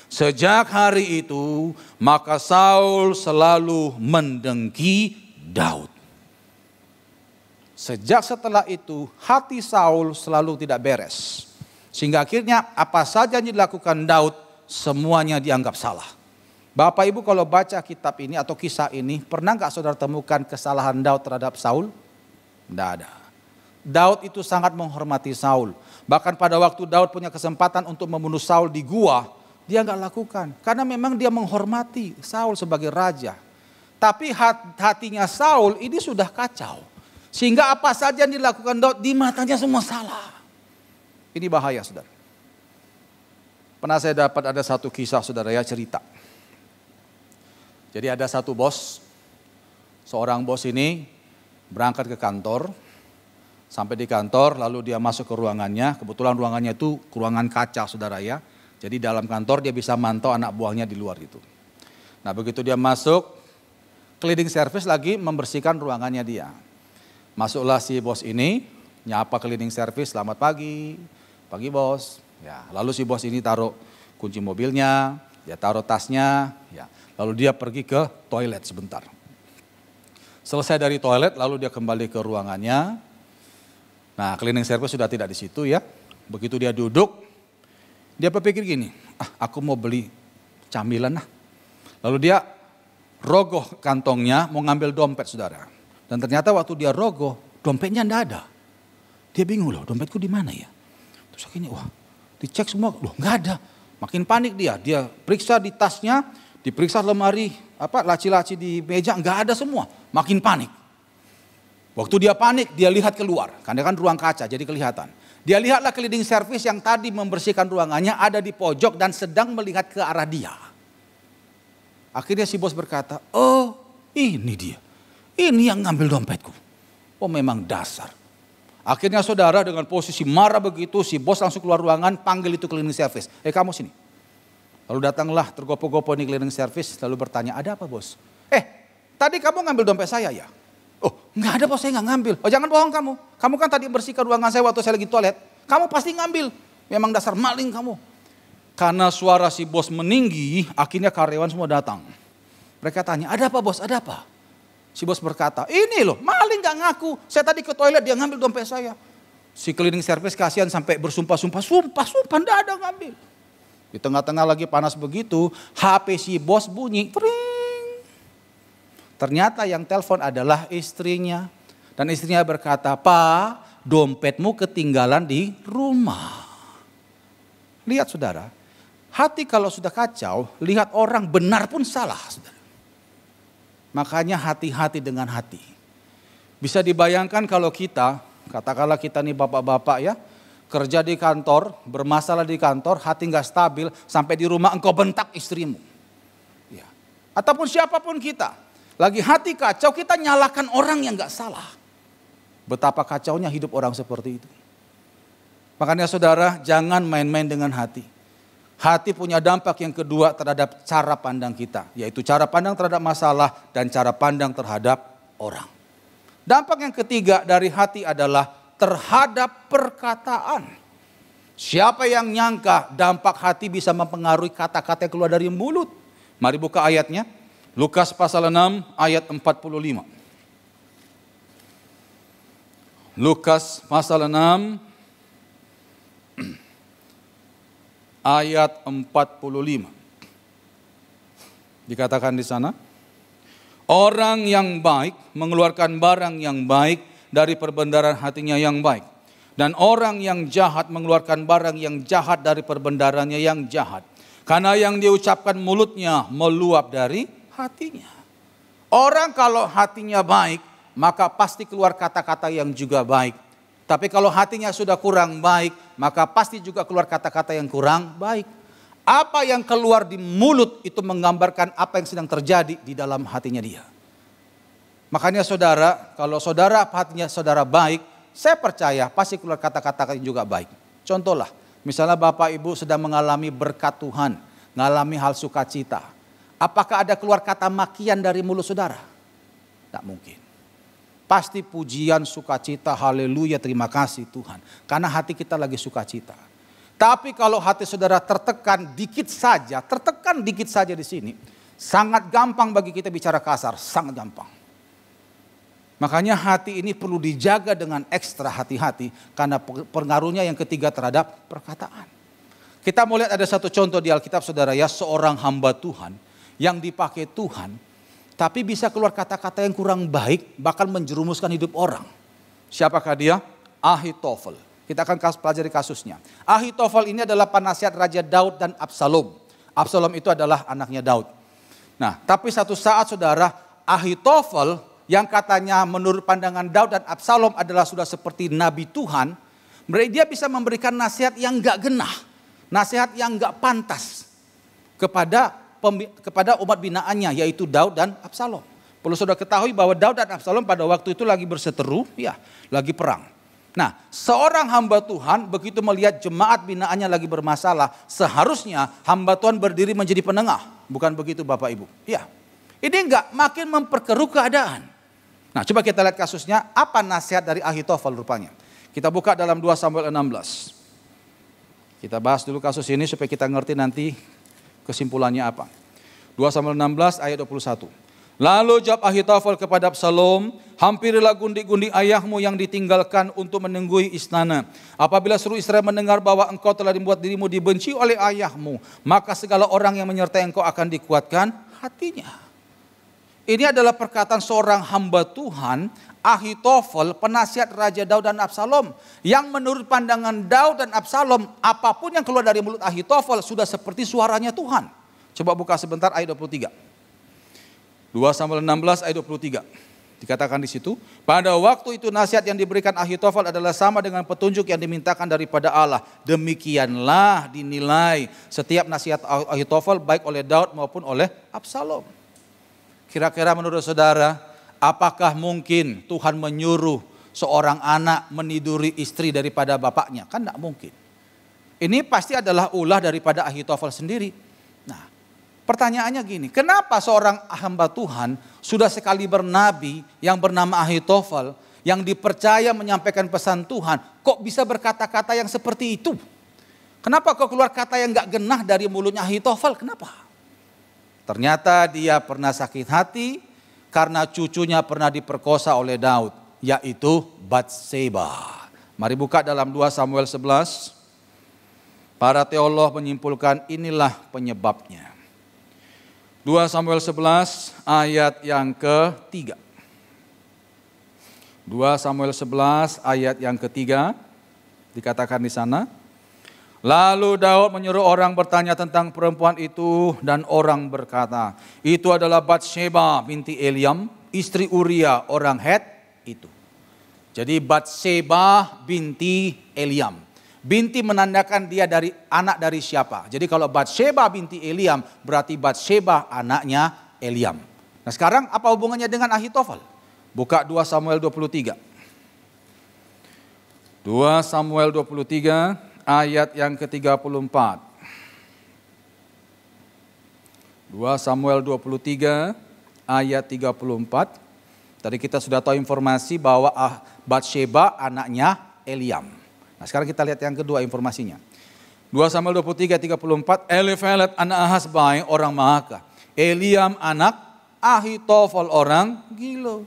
Speaker 4: Sejak hari itu maka Saul selalu mendengki Daud. Sejak setelah itu hati Saul selalu tidak beres. Sehingga akhirnya apa saja yang dilakukan Daud semuanya dianggap salah. Bapak Ibu kalau baca kitab ini atau kisah ini, pernah gak saudara temukan kesalahan Daud terhadap Saul? Tidak ada. Daud itu sangat menghormati Saul. Bahkan pada waktu Daud punya kesempatan untuk membunuh Saul di gua, dia gak lakukan. Karena memang dia menghormati Saul sebagai raja. Tapi hatinya Saul ini sudah kacau. Sehingga apa saja yang dilakukan Daud di matanya semua salah. Ini bahaya saudara. Pernah saya dapat ada satu kisah saudara ya cerita. Jadi ada satu bos, seorang bos ini berangkat ke kantor, sampai di kantor lalu dia masuk ke ruangannya, kebetulan ruangannya itu ruangan kaca saudara ya. Jadi dalam kantor dia bisa mantau anak buahnya di luar itu. Nah begitu dia masuk, cleaning service lagi membersihkan ruangannya dia. Masuklah si bos ini, nyapa cleaning service, selamat pagi, pagi bos. Ya, lalu si bos ini taruh kunci mobilnya, dia taruh tasnya, ya. Lalu dia pergi ke toilet sebentar. Selesai dari toilet, lalu dia kembali ke ruangannya. Nah, cleaning service sudah tidak di situ ya. Begitu dia duduk, dia berpikir gini, aku mau beli camilan. Lalu dia rogoh kantongnya, mau ngambil dompet saudara. Dan ternyata waktu dia rogoh, dompetnya enggak ada. Dia bingung loh, dompetku di mana ya? Terus akhirnya, wah, dicek semua, loh enggak ada. Makin panik dia periksa di tasnya, diperiksa lemari, laci-laci di meja, enggak ada semua. Makin panik. Waktu dia panik, dia lihat keluar. Karena kan ruang kaca, jadi kelihatan. Dia lihatlah cleaning service yang tadi membersihkan ruangannya ada di pojok dan sedang melihat ke arah dia. Akhirnya si bos berkata, oh ini dia. Ini yang ngambil dompetku. Oh memang dasar. Akhirnya saudara dengan posisi marah begitu, si bos langsung keluar ruangan, panggil itu cleaning service. Kamu sini. Lalu datanglah tergopoh-gopoh ini cleaning service, lalu bertanya, ada apa bos? Tadi kamu ngambil dompet saya ya? Oh enggak ada bos, saya enggak ngambil. Oh jangan bohong kamu. Kamu kan tadi bersihkan ruangan saya waktu saya lagi toilet. Kamu pasti ngambil. Memang dasar maling kamu. Karena suara si bos meninggi, akhirnya karyawan semua datang. Mereka tanya, ada apa bos, ada apa? Si bos berkata, ini loh maling gak ngaku. Saya tadi ke toilet dia ngambil dompet saya. Si cleaning service kasihan sampai bersumpah-sumpah. Sumpah enggak ada ngambil. Di tengah-tengah lagi panas begitu, HP si bos bunyi. Tring. Ternyata yang telepon adalah istrinya. Dan istrinya berkata, Pak, dompetmu ketinggalan di rumah. Lihat saudara, hati kalau sudah kacau, lihat orang benar pun salah. Saudara. Makanya hati-hati dengan hati. Bisa dibayangkan kalau kita, katakanlah kita nih bapak-bapak ya, kerja di kantor, bermasalah di kantor, hati gak stabil, sampai di rumah engkau bentak istrimu. Ya. Ataupun siapapun kita, lagi hati kacau, kita nyalakan orang yang gak salah. Betapa kacaunya hidup orang seperti itu. Makanya saudara, jangan main-main dengan hati. Hati punya dampak yang kedua terhadap cara pandang kita. Yaitu cara pandang terhadap masalah dan cara pandang terhadap orang. Dampak yang ketiga dari hati adalah terhadap perkataan. Siapa yang nyangka dampak hati bisa mempengaruhi kata-kata yang keluar dari mulut? Mari buka ayatnya. Lukas pasal 6 ayat 45. Lukas pasal 6 ayat 45. Dikatakan di sana, orang yang baik mengeluarkan barang yang baik dari perbendaharaan hatinya yang baik. Dan orang yang jahat mengeluarkan barang yang jahat dari perbendaharannya yang jahat. Karena yang diucapkan mulutnya meluap dari hatinya. Orang kalau hatinya baik, maka pasti keluar kata-kata yang juga baik. Tapi kalau hatinya sudah kurang baik, maka pasti juga keluar kata-kata yang kurang baik. Apa yang keluar di mulut itu menggambarkan apa yang sedang terjadi di dalam hatinya dia. Makanya saudara, kalau saudara hatinya saudara baik, saya percaya pasti keluar kata-kata yang juga baik. Contohlah, misalnya Bapak Ibu sedang mengalami berkat Tuhan, mengalami hal sukacita. Apakah ada keluar kata makian dari mulut saudara? Tak mungkin. Pasti pujian, sukacita, haleluya, terima kasih Tuhan. Karena hati kita lagi sukacita. Tapi kalau hati saudara tertekan dikit saja di sini. Sangat gampang bagi kita bicara kasar, sangat gampang. Makanya hati ini perlu dijaga dengan ekstra hati-hati. Karena pengaruhnya yang ketiga terhadap perkataan. Kita mau lihat ada satu contoh di Alkitab saudara ya. Seorang hamba Tuhan yang dipakai Tuhan. Tapi bisa keluar kata-kata yang kurang baik, bakal menjerumuskan hidup orang. Siapakah dia? Ahitofel. Kita akan pelajari kasusnya. Ahitofel ini adalah penasihat Raja Daud dan Absalom. Absalom itu adalah anaknya Daud. Nah, tapi satu saat saudara, Ahitofel yang katanya menurut pandangan Daud dan Absalom adalah sudah seperti Nabi Tuhan. Dia bisa memberikan nasihat yang gak genah. Nasihat yang gak pantas kepada umat binaannya yaitu Daud dan Absalom. Perlu saudara ketahui bahwa Daud dan Absalom pada waktu itu lagi berseteru, ya, lagi perang. Nah, seorang hamba Tuhan begitu melihat jemaat binaannya lagi bermasalah, seharusnya hamba Tuhan berdiri menjadi penengah. Bukan begitu Bapak Ibu? Ya. Ini enggak, makin memperkeruh keadaan. Nah, coba kita lihat kasusnya, apa nasihat dari Ahitofel rupanya. Kita buka dalam 2 Samuel 16. Kita bahas dulu kasus ini supaya kita ngerti nanti kesimpulannya apa? 2 Samuel 16 ayat 21. Lalu jawab Ahitofel kepada Absalom, hampirilah gundik-gundik ayahmu yang ditinggalkan untuk menenggui istana. Apabila seluruh Israel mendengar bahwa engkau telah membuat dirimu dibenci oleh ayahmu, maka segala orang yang menyertai engkau akan dikuatkan hatinya. Ini adalah perkataan seorang hamba Tuhan, Ahitofel, penasihat Raja Daud dan Absalom. Yang menurut pandangan Daud dan Absalom, apapun yang keluar dari mulut Ahitofel sudah seperti suaranya Tuhan. Coba buka sebentar ayat 23. 2 Samuel 16 ayat 23. Dikatakan di situ, pada waktu itu nasihat yang diberikan Ahitofel adalah sama dengan petunjuk yang dimintakan daripada Allah. Demikianlah dinilai setiap nasihat Ahitofel baik oleh Daud maupun oleh Absalom. Kira-kira menurut saudara, apakah mungkin Tuhan menyuruh seorang anak meniduri istri daripada bapaknya? Kan tidak mungkin. Ini pasti adalah ulah daripada Ahitofel sendiri. Nah, pertanyaannya gini, kenapa seorang hamba Tuhan sudah sekali bernabi yang bernama Ahitofel, yang dipercaya menyampaikan pesan Tuhan, kok bisa berkata-kata yang seperti itu? Kenapa kok keluar kata yang gak genah dari mulutnya Ahitofel? Kenapa? Ternyata dia pernah sakit hati, karena cucunya pernah diperkosa oleh Daud, yaitu Batseba. Mari buka dalam 2 Samuel 11. Para teolog menyimpulkan inilah penyebabnya. 2 Samuel 11 ayat yang ke-3. 2 Samuel 11 ayat yang ke-3 dikatakan di sana. Lalu Daud menyuruh orang bertanya tentang perempuan itu dan orang berkata, itu adalah Batseba binti Eliam, istri Uria orang Het itu. Jadi Batseba binti Eliam. Binti menandakan dia dari anak dari siapa. Jadi kalau Batseba binti Eliam berarti Batseba anaknya Eliam. Nah sekarang apa hubungannya dengan Ahitofel? Buka 2 Samuel 23. 2 Samuel 23 ayat yang ke-34. 2 Samuel 23 ayat 34. Tadi kita sudah tahu informasi bahwa Batseba anaknya Eliam. Nah sekarang kita lihat yang kedua informasinya. 2 Samuel 23, 34. Elifelet anak Ahasbai orang Maaka. Eliam anak Ahitofel orang Gilo.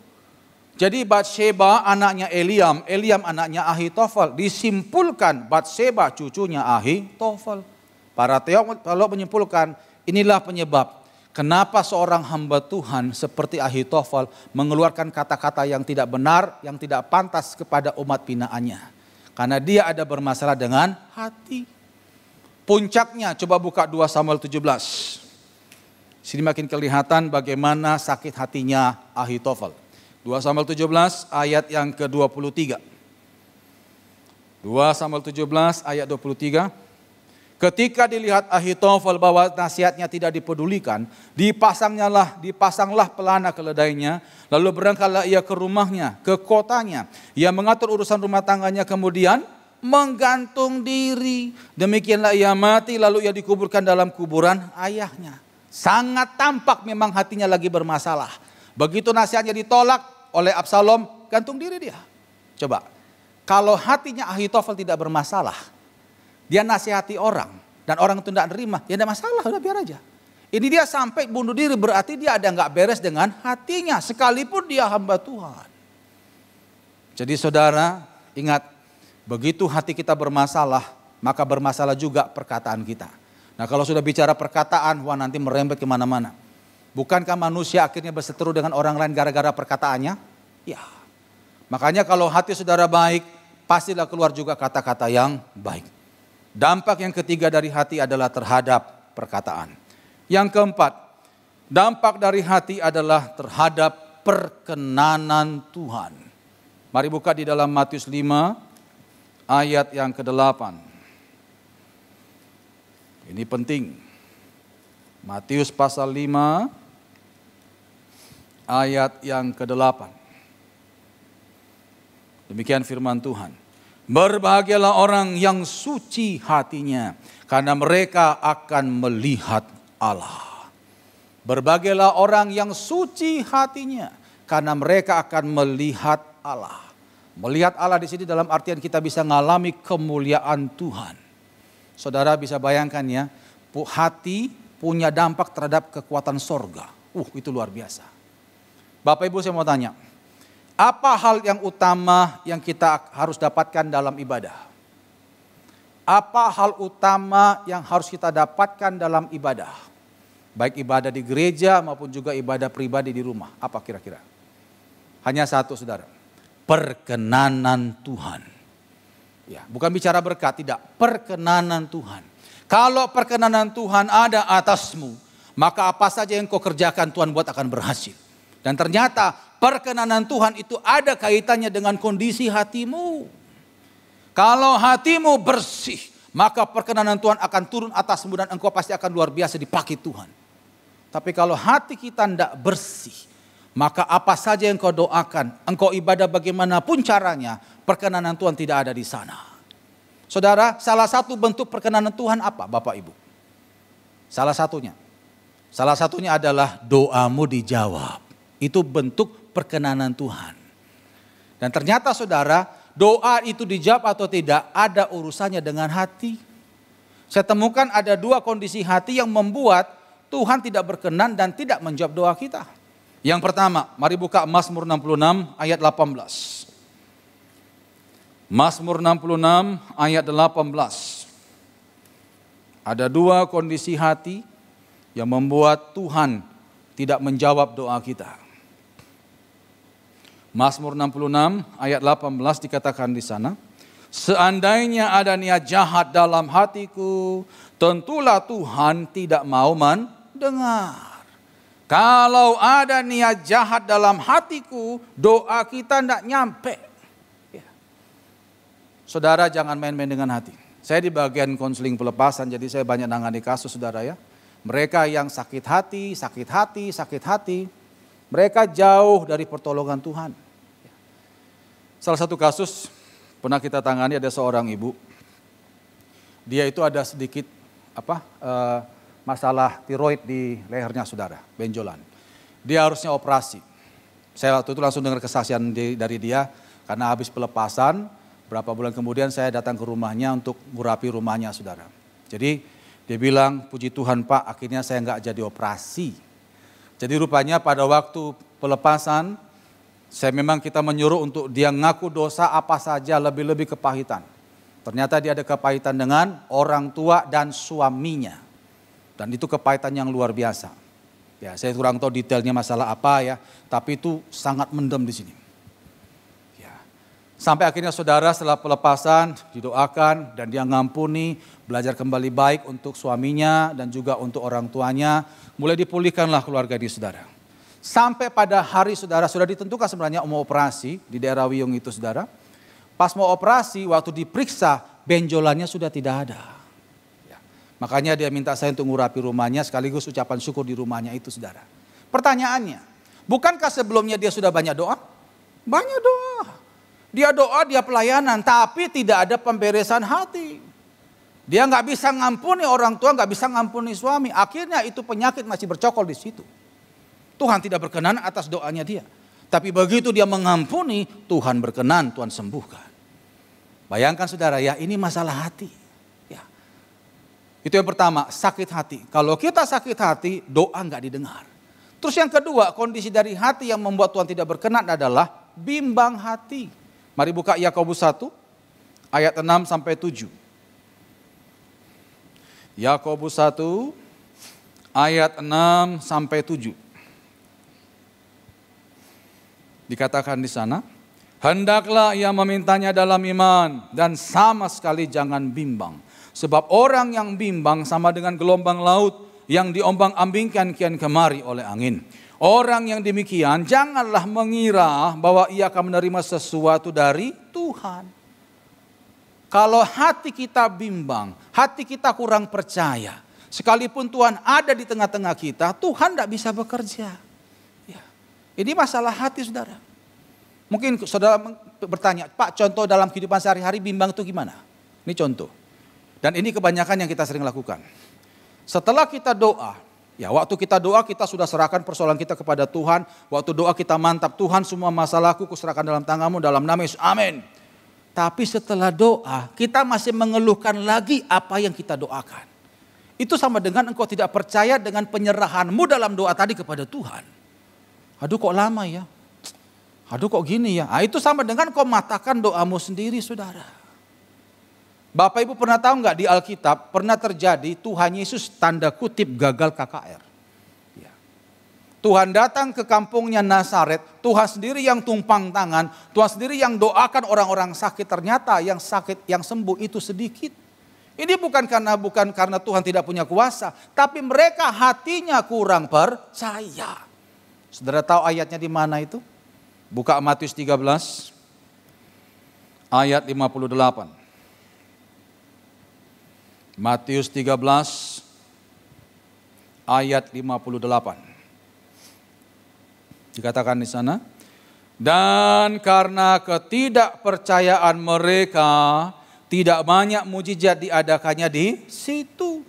Speaker 4: Jadi Batseba anaknya Eliam, Eliam anaknya Ahitofel. Disimpulkan Batseba cucunya Ahitofel. Para teolog menyimpulkan inilah penyebab kenapa seorang hamba Tuhan seperti Ahitofel mengeluarkan kata-kata yang tidak benar, yang tidak pantas kepada umat binaannya. Karena dia ada bermasalah dengan hati. Puncaknya coba buka 2 Samuel 17. Sini makin kelihatan bagaimana sakit hatinya Ahitofel. 2 Samuel 17 ayat yang ke-23. 2 Samuel 17 ayat 23. Ketika dilihat Ahitofel bahwa nasihatnya tidak dipedulikan, dipasanglah pelana keledainya, lalu berangkatlah ia ke rumahnya, ke kotanya. Ia mengatur urusan rumah tangganya, kemudian menggantung diri. Demikianlah ia mati, lalu ia dikuburkan dalam kuburan ayahnya. Sangat tampak memang hatinya lagi bermasalah. Begitu nasihatnya ditolak oleh Absalom, gantung diri dia. Coba, kalau hatinya Ahitofel tidak bermasalah, dia nasihati orang dan orang itu tidak nerima, ya tidak masalah, udah biar aja. Ini dia sampai bunuh diri berarti dia ada nggak beres dengan hatinya sekalipun dia hamba Tuhan. Jadi saudara ingat, begitu hati kita bermasalah maka bermasalah juga perkataan kita. Nah kalau sudah bicara perkataan, wah nanti merembet kemana-mana. Bukankah manusia akhirnya berseteru dengan orang lain gara-gara perkataannya? Ya. Makanya kalau hati saudara baik, pastilah keluar juga kata-kata yang baik. Dampak yang ketiga dari hati adalah terhadap perkataan. Yang keempat, dampak dari hati adalah terhadap perkenanan Tuhan. Mari buka di dalam Matius 5 ayat yang ke-8. Ini penting. Matius pasal 5 ayat yang ke-8. Demikian firman Tuhan. Berbahagialah orang yang suci hatinya, karena mereka akan melihat Allah. Berbahagialah orang yang suci hatinya, karena mereka akan melihat Allah. Melihat Allah di sini dalam artian kita bisa mengalami kemuliaan Tuhan. Saudara bisa bayangkan ya, hati punya dampak terhadap kekuatan sorga. Itu luar biasa. Bapak Ibu saya mau tanya. Apa hal yang utama yang kita harus dapatkan dalam ibadah? Apa hal utama yang harus kita dapatkan dalam ibadah? Baik ibadah di gereja maupun juga ibadah pribadi di rumah. Apa kira-kira? Hanya satu saudara. Perkenanan Tuhan. Ya, bukan bicara berkat, tidak. Perkenanan Tuhan. Kalau perkenanan Tuhan ada atasmu, maka apa saja yang kau kerjakan Tuhan buat akan berhasil. Dan ternyata perkenanan Tuhan itu ada kaitannya dengan kondisi hatimu. Kalau hatimu bersih, maka perkenanan Tuhan akan turun atasmu dan engkau pasti akan luar biasa dipakai Tuhan. Tapi kalau hati kita tidak bersih, maka apa saja yang kau doakan, engkau ibadah bagaimanapun caranya, perkenanan Tuhan tidak ada di sana. Saudara, salah satu bentuk perkenanan Tuhan apa Bapak Ibu? Salah satunya adalah doamu dijawab. Itu bentuk perkenanan Tuhan. Dan ternyata saudara, doa itu dijawab atau tidak ada urusannya dengan hati. Saya temukan ada dua kondisi hati yang membuat Tuhan tidak berkenan dan tidak menjawab doa kita. Yang pertama, mari buka Mazmur 66 ayat 18. Mazmur 66 ayat 18. Ada dua kondisi hati yang membuat Tuhan tidak menjawab doa kita. Mazmur 66 ayat 18 dikatakan di sana, seandainya ada niat jahat dalam hatiku, tentulah Tuhan tidak mau mendengar. Kalau ada niat jahat dalam hatiku, doa kita tidak nyampe. Ya. Saudara jangan main-main dengan hati. Saya di bagian konseling pelepasan, jadi saya banyak nangani kasus saudara ya. Mereka yang sakit hati, mereka jauh dari pertolongan Tuhan. Salah satu kasus pernah kita tangani, ada seorang ibu. Dia itu ada sedikit masalah tiroid di lehernya saudara, benjolan. Dia harusnya operasi. Saya waktu itu langsung dengar kesaksian dari dia karena habis pelepasan. Berapa bulan kemudian saya datang ke rumahnya untuk ngurapi rumahnya saudara. Jadi dia bilang, puji Tuhan Pak, akhirnya saya nggak jadi operasi. Jadi rupanya pada waktu pelepasan, kita menyuruh untuk dia ngaku dosa apa saja, lebih-lebih kepahitan. Ternyata dia ada kepahitan dengan orang tua dan suaminya. Dan itu kepahitan yang luar biasa. Ya, saya kurang tahu detailnya masalah apa ya, tapi itu sangat mendem di sini. Ya. Sampai akhirnya saudara setelah pelepasan didoakan dan dia ngampuni, belajar kembali baik untuk suaminya dan juga untuk orang tuanya, mulai dipulihkanlah keluarga di saudara. Sampai pada hari saudara sudah ditentukan sebenarnya mau operasi di daerah Wiyung itu saudara. Pas mau operasi waktu diperiksa benjolannya sudah tidak ada. Makanya dia minta saya untuk ngurapi rumahnya sekaligus ucapan syukur di rumahnya itu saudara. Pertanyaannya, bukankah sebelumnya dia sudah banyak doa? Banyak doa. Dia doa, dia pelayanan, tapi tidak ada pemberesan hati. Dia nggak bisa ngampuni orang tua, nggak bisa ngampuni suami. Akhirnya itu penyakit masih bercokol di situ. Tuhan tidak berkenan atas doanya dia. Tapi begitu dia mengampuni, Tuhan berkenan, Tuhan sembuhkan. Bayangkan saudara ya, ini masalah hati. Itu yang pertama, sakit hati. Kalau kita sakit hati, doa nggak didengar. Terus yang kedua, kondisi dari hati yang membuat Tuhan tidak berkenan adalah bimbang hati. Mari buka Yakobus 1 ayat 6 sampai 7. Yakobus 1 ayat 6 sampai 7. Dikatakan di sana, hendaklah ia memintanya dalam iman dan sama sekali jangan bimbang. Sebab orang yang bimbang sama dengan gelombang laut yang diombang-ambingkan kian kemari oleh angin. Orang yang demikian janganlah mengira bahwa ia akan menerima sesuatu dari Tuhan. Kalau hati kita bimbang, hati kita kurang percaya, sekalipun Tuhan ada di tengah-tengah kita, Tuhan tidak bisa bekerja. Ya. Ini masalah hati saudara. Mungkin saudara bertanya, Pak contoh dalam kehidupan sehari-hari bimbang itu gimana? Ini contoh. Dan ini kebanyakan yang kita sering lakukan. Setelah kita doa, ya waktu kita doa kita sudah serahkan persoalan kita kepada Tuhan. Waktu doa kita mantap, Tuhan semua masalahku kuserahkan dalam tangan-Mu dalam nama Yesus, amin. Tapi setelah doa kita masih mengeluhkan lagi apa yang kita doakan. Itu sama dengan engkau tidak percaya dengan penyerahanmu dalam doa tadi kepada Tuhan. Aduh kok lama ya, aduh kok gini ya. Itu sama dengan kau matakan doamu sendiri saudara. Bapak Ibu pernah tahu nggak di Alkitab pernah terjadi Tuhan Yesus tanda kutip gagal KKR. Ya. Tuhan datang ke kampungnya Nazaret, Tuhan sendiri yang tumpang tangan, Tuhan sendiri yang doakan orang-orang sakit. Ternyata yang sakit yang sembuh itu sedikit. Ini bukan karena Tuhan tidak punya kuasa, tapi mereka hatinya kurang percaya. Saudara tahu ayatnya di mana itu? Buka Matius 13 ayat 58. Matius 13 ayat 58. Dikatakan di sana, dan karena ketidakpercayaan mereka tidak banyak mujizat diadakannya di situ.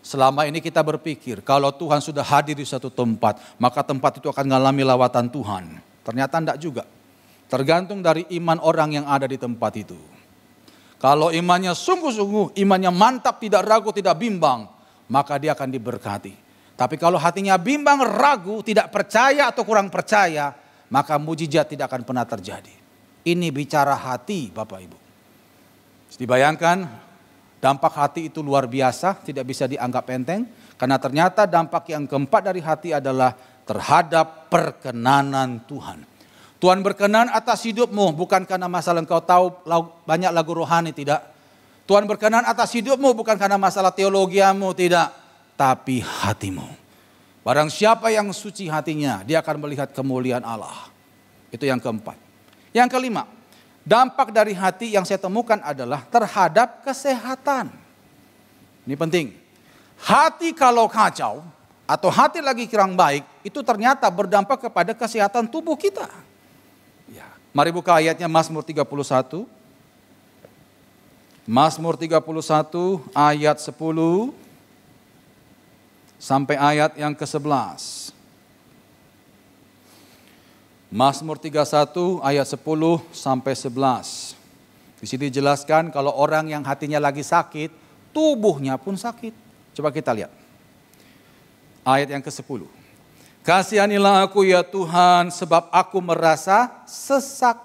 Speaker 4: Selama ini kita berpikir kalau Tuhan sudah hadir di satu tempat, maka tempat itu akan mengalami lawatan Tuhan. Ternyata tidak juga. Tergantung dari iman orang yang ada di tempat itu. Kalau imannya sungguh-sungguh, imannya mantap, tidak ragu, tidak bimbang, maka dia akan diberkati. Tapi kalau hatinya bimbang, ragu, tidak percaya atau kurang percaya, maka mujizat tidak akan pernah terjadi. Ini bicara hati Bapak Ibu. Dibayangkan dampak hati itu luar biasa, tidak bisa dianggap enteng. Karena ternyata dampak yang keempat dari hati adalah terhadap perkenanan Tuhan. Tuhan berkenan atas hidupmu bukan karena masalah engkau tahu banyak lagu rohani, tidak. Tuhan berkenan atas hidupmu bukan karena masalah teologiamu, tidak. Tapi hatimu. Barang siapa yang suci hatinya, dia akan melihat kemuliaan Allah. Itu yang keempat. Yang kelima, dampak dari hati yang saya temukan adalah terhadap kesehatan. Ini penting. Hati kalau kacau atau hati lagi kurang baik, itu ternyata berdampak kepada kesehatan tubuh kita. Ya. Mari buka ayatnya Mazmur 31. Mazmur 31 ayat 10 sampai ayat yang ke-11. Mazmur 31 ayat 10 sampai 11. Di sini dijelaskan kalau orang yang hatinya lagi sakit, tubuhnya pun sakit. Coba kita lihat. Ayat yang ke-10. Kasihanilah aku ya Tuhan sebab aku merasa sesak.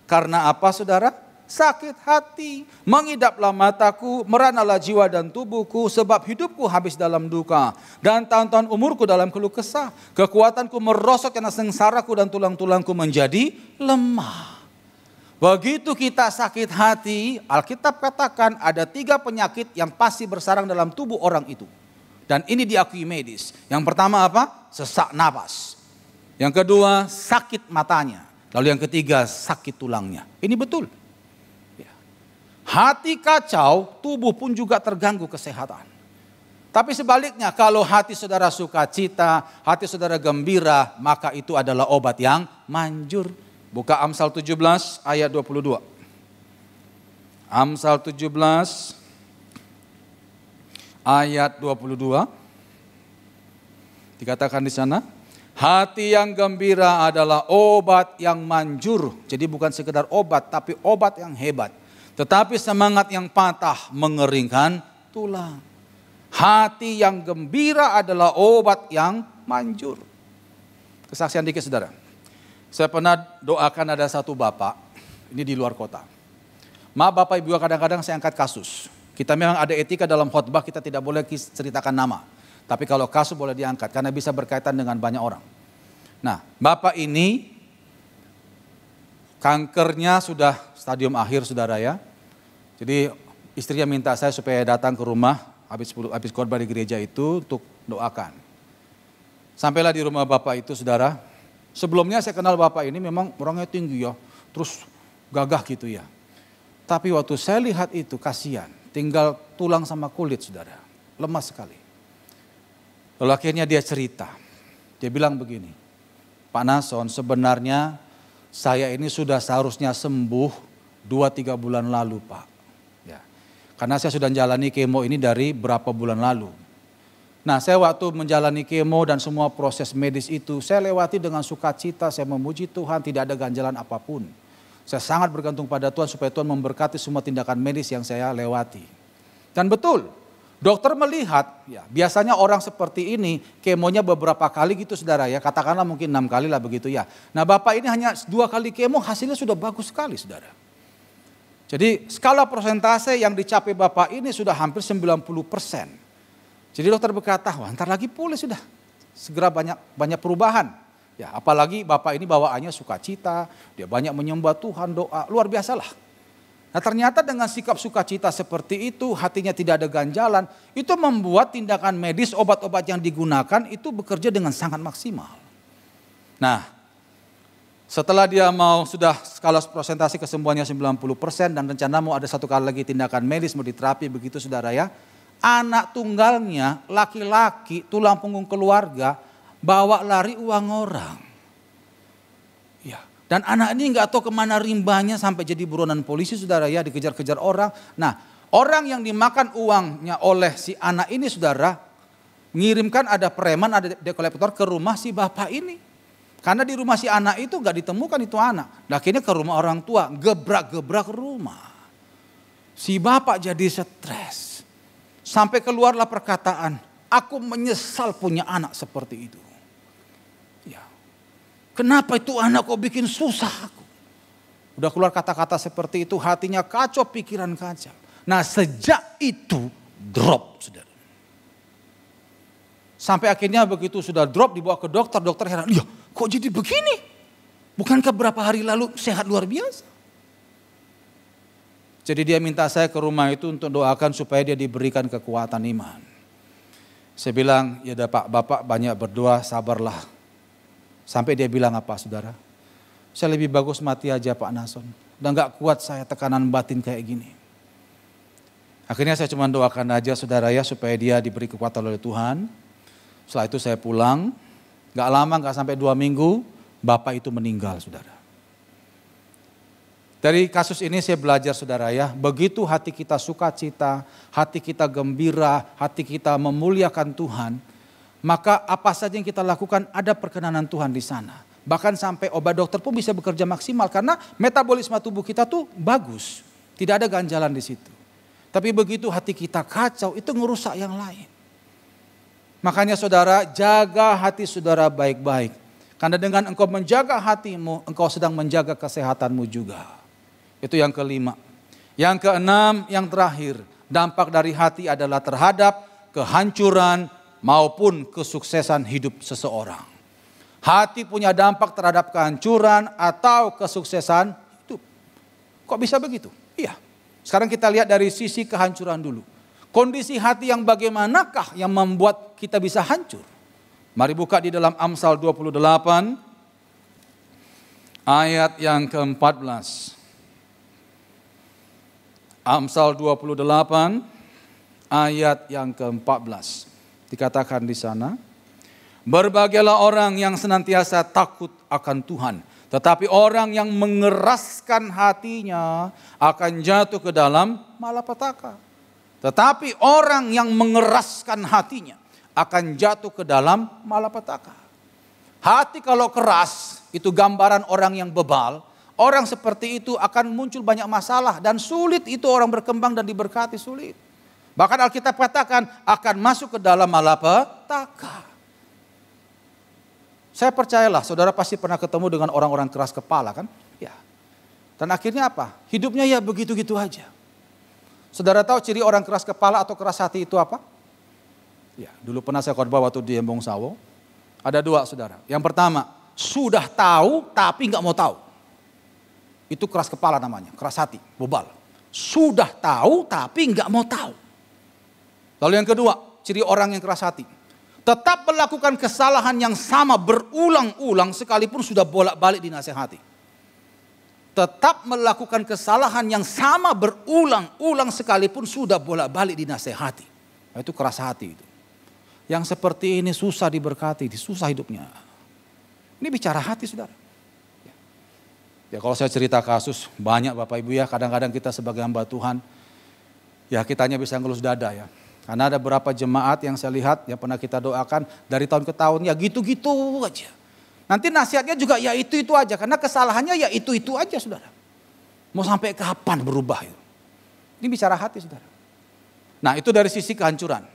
Speaker 4: Karena apa saudara? Sakit hati, mengidaplah mataku, meranalah jiwa dan tubuhku, sebab hidupku habis dalam duka, dan tahun-tahun umurku dalam keluh kesah. Kekuatanku merosot karena sengsaraku dan tulang-tulangku menjadi lemah. Begitu kita sakit hati, Alkitab katakan ada 3 penyakit yang pasti bersarang dalam tubuh orang itu. Dan ini diakui medis. Yang pertama apa? Sesak napas. Yang kedua sakit matanya. Lalu yang ketiga sakit tulangnya. Ini betul. Hati kacau, tubuh pun juga terganggu kesehatan. Tapi sebaliknya kalau hati saudara sukacita, hati saudara gembira, maka itu adalah obat yang manjur. Buka Amsal 17 ayat 22. Amsal 17 ayat 22. Dikatakan di sana, hati yang gembira adalah obat yang manjur. Jadi bukan sekedar obat, tapi obat yang hebat. Tetapi semangat yang patah mengeringkan tulang. Hati yang gembira adalah obat yang manjur. Kesaksian dikit saudara. Saya pernah doakan ada satu bapak, ini di luar kota. Maaf Bapak Ibu, kadang-kadang saya angkat kasus. Kita memang ada etika dalam khotbah, kita tidak boleh ceritakan nama. Tapi kalau kasus boleh diangkat, karena bisa berkaitan dengan banyak orang. Nah, bapak ini kankernya sudah stadium akhir saudara ya. Jadi istrinya minta saya supaya datang ke rumah habis khotbah di gereja itu untuk doakan. Sampailah di rumah bapak itu saudara. Sebelumnya saya kenal bapak ini memang orangnya tinggi ya. Terus gagah gitu ya. Tapi waktu saya lihat itu kasihan. Tinggal tulang sama kulit saudara. Lemah sekali. Lalu akhirnya dia cerita. Dia bilang begini. Pak Nason, sebenarnya saya ini sudah seharusnya sembuh 2-3 bulan lalu Pak. Ya. Karena saya sudah menjalani kemo ini dari berapa bulan lalu. Nah saya waktu menjalani kemo dan semua proses medis itu, saya lewati dengan sukacita, saya memuji Tuhan, tidak ada ganjalan apapun. Saya sangat bergantung pada Tuhan supaya Tuhan memberkati semua tindakan medis yang saya lewati. Dan betul, dokter melihat, ya biasanya orang seperti ini kemonya beberapa kali gitu saudara ya, katakanlah mungkin 6 kali lah begitu ya. Nah bapak ini hanya 2 kali kemo, hasilnya sudah bagus sekali saudara. Jadi skala persentase yang dicapai bapak ini sudah hampir 90%. Jadi dokter berkata, wah ntar lagi pulih sudah, segera banyak perubahan. Ya apalagi bapak ini bawaannya sukacita, dia banyak menyembah Tuhan, doa, luar biasa lah. Nah ternyata dengan sikap sukacita seperti itu, hatinya tidak ada ganjalan, itu membuat tindakan medis, obat-obat yang digunakan itu bekerja dengan sangat maksimal. Nah setelah dia sudah skala persentase kesembuhannya 90% dan rencana mau ada 1 kali lagi tindakan medis, mau diterapi begitu saudara ya. Anak tunggalnya, laki-laki, tulang punggung keluarga, bawa lari uang orang. Ya. Dan anak ini nggak tahu kemana rimbanya sampai jadi buronan polisi saudara ya, dikejar-kejar orang. Nah orang yang dimakan uangnya oleh si anak ini saudara, mengirimkan ada preman, ada dekolektor ke rumah si bapak ini. Karena di rumah si anak itu nggak ditemukan itu anak. Nah, akhirnya ke rumah orang tua, gebrak-gebrak rumah. Si bapak jadi stres. Sampai keluarlah perkataan, Aku menyesal punya anak seperti itu. Ya. Kenapa itu anak kok bikin susah aku? Udah keluar kata-kata seperti itu, hatinya kacau, pikiran kacau. Nah sejak itu drop, saudara. Sampai akhirnya begitu sudah drop dibawa ke dokter, dokter heran, ya kok jadi begini? Bukankah beberapa hari lalu sehat luar biasa? Jadi dia minta saya ke rumah itu untuk doakan supaya dia diberikan kekuatan iman. Saya bilang, ya udah Pak, Bapak banyak berdoa, sabarlah. Sampai dia bilang apa saudara? Saya lebih bagus mati aja Pak Nason. Udah gak kuat saya tekanan batin kayak gini. Akhirnya saya cuma doakan aja saudara ya supaya dia diberi kekuatan oleh Tuhan. Setelah itu saya pulang, gak lama gak sampai 2 minggu, Bapak itu meninggal saudara. Dari kasus ini saya belajar saudara ya, begitu hati kita sukacita, hati kita gembira, hati kita memuliakan Tuhan, maka apa saja yang kita lakukan ada perkenanan Tuhan di sana. Bahkan sampai obat dokter pun bisa bekerja maksimal karena metabolisme tubuh kita tuh bagus, tidak ada ganjalan di situ. Tapi begitu hati kita kacau, itu ngerusak yang lain. Makanya saudara, jaga hati saudara baik-baik. Karena dengan engkau menjaga hatimu, engkau sedang menjaga kesehatanmu juga. Itu yang kelima. Yang keenam, yang terakhir, dampak dari hati adalah terhadap kehancuran maupun kesuksesan hidup seseorang. Hati punya dampak terhadap kehancuran atau kesuksesan hidup. Kok bisa begitu? Iya. Sekarang kita lihat dari sisi kehancuran dulu. Kondisi hati yang bagaimanakah yang membuat kita bisa hancur? Mari buka di dalam Amsal 28 ayat yang ke-14. Amsal 28 ayat yang ke-14. Dikatakan di sana, berbahagialah orang yang senantiasa takut akan Tuhan, tetapi orang yang mengeraskan hatinya akan jatuh ke dalam malapetaka. Tetapi orang yang mengeraskan hatinya akan jatuh ke dalam malapetaka. Hati kalau keras itu gambaran orang yang bebal. Orang seperti itu akan muncul banyak masalah dan sulit itu orang berkembang dan diberkati sulit. Bahkan Alkitab katakan akan masuk ke dalam malapetaka. Saya percayalah saudara pasti pernah ketemu dengan orang-orang keras kepala kan? Ya. Dan akhirnya apa? Hidupnya ya begitu-gitu aja. Saudara tahu ciri orang keras kepala atau keras hati itu apa? Ya, dulu pernah saya khotbah waktu di Embong Sawo. Ada 2 saudara. Yang pertama, sudah tahu tapi nggak mau tahu. Itu keras kepala namanya, keras hati, bebal. Sudah tahu tapi nggak mau tahu. Lalu yang kedua, ciri orang yang keras hati. Tetap melakukan kesalahan yang sama berulang-ulang sekalipun sudah bolak-balik dinasehati. Tetap melakukan kesalahan yang sama berulang-ulang sekalipun sudah bolak-balik dinasehati. Nah, itu keras hati itu. Yang seperti ini susah diberkati, susah hidupnya. Ini bicara hati saudara. Ya kalau saya cerita kasus banyak Bapak Ibu ya, kadang-kadang kita sebagai hamba Tuhan, ya kitanya bisa ngelus dada ya. Karena ada beberapa jemaat yang saya lihat yang pernah kita doakan dari tahun ke tahun ya gitu-gitu aja. Nanti nasihatnya juga ya itu-itu aja. Karena kesalahannya ya itu-itu aja saudara. Mau sampai kapan berubah itu? Ini bicara hati saudara. Nah itu dari sisi kehancuran.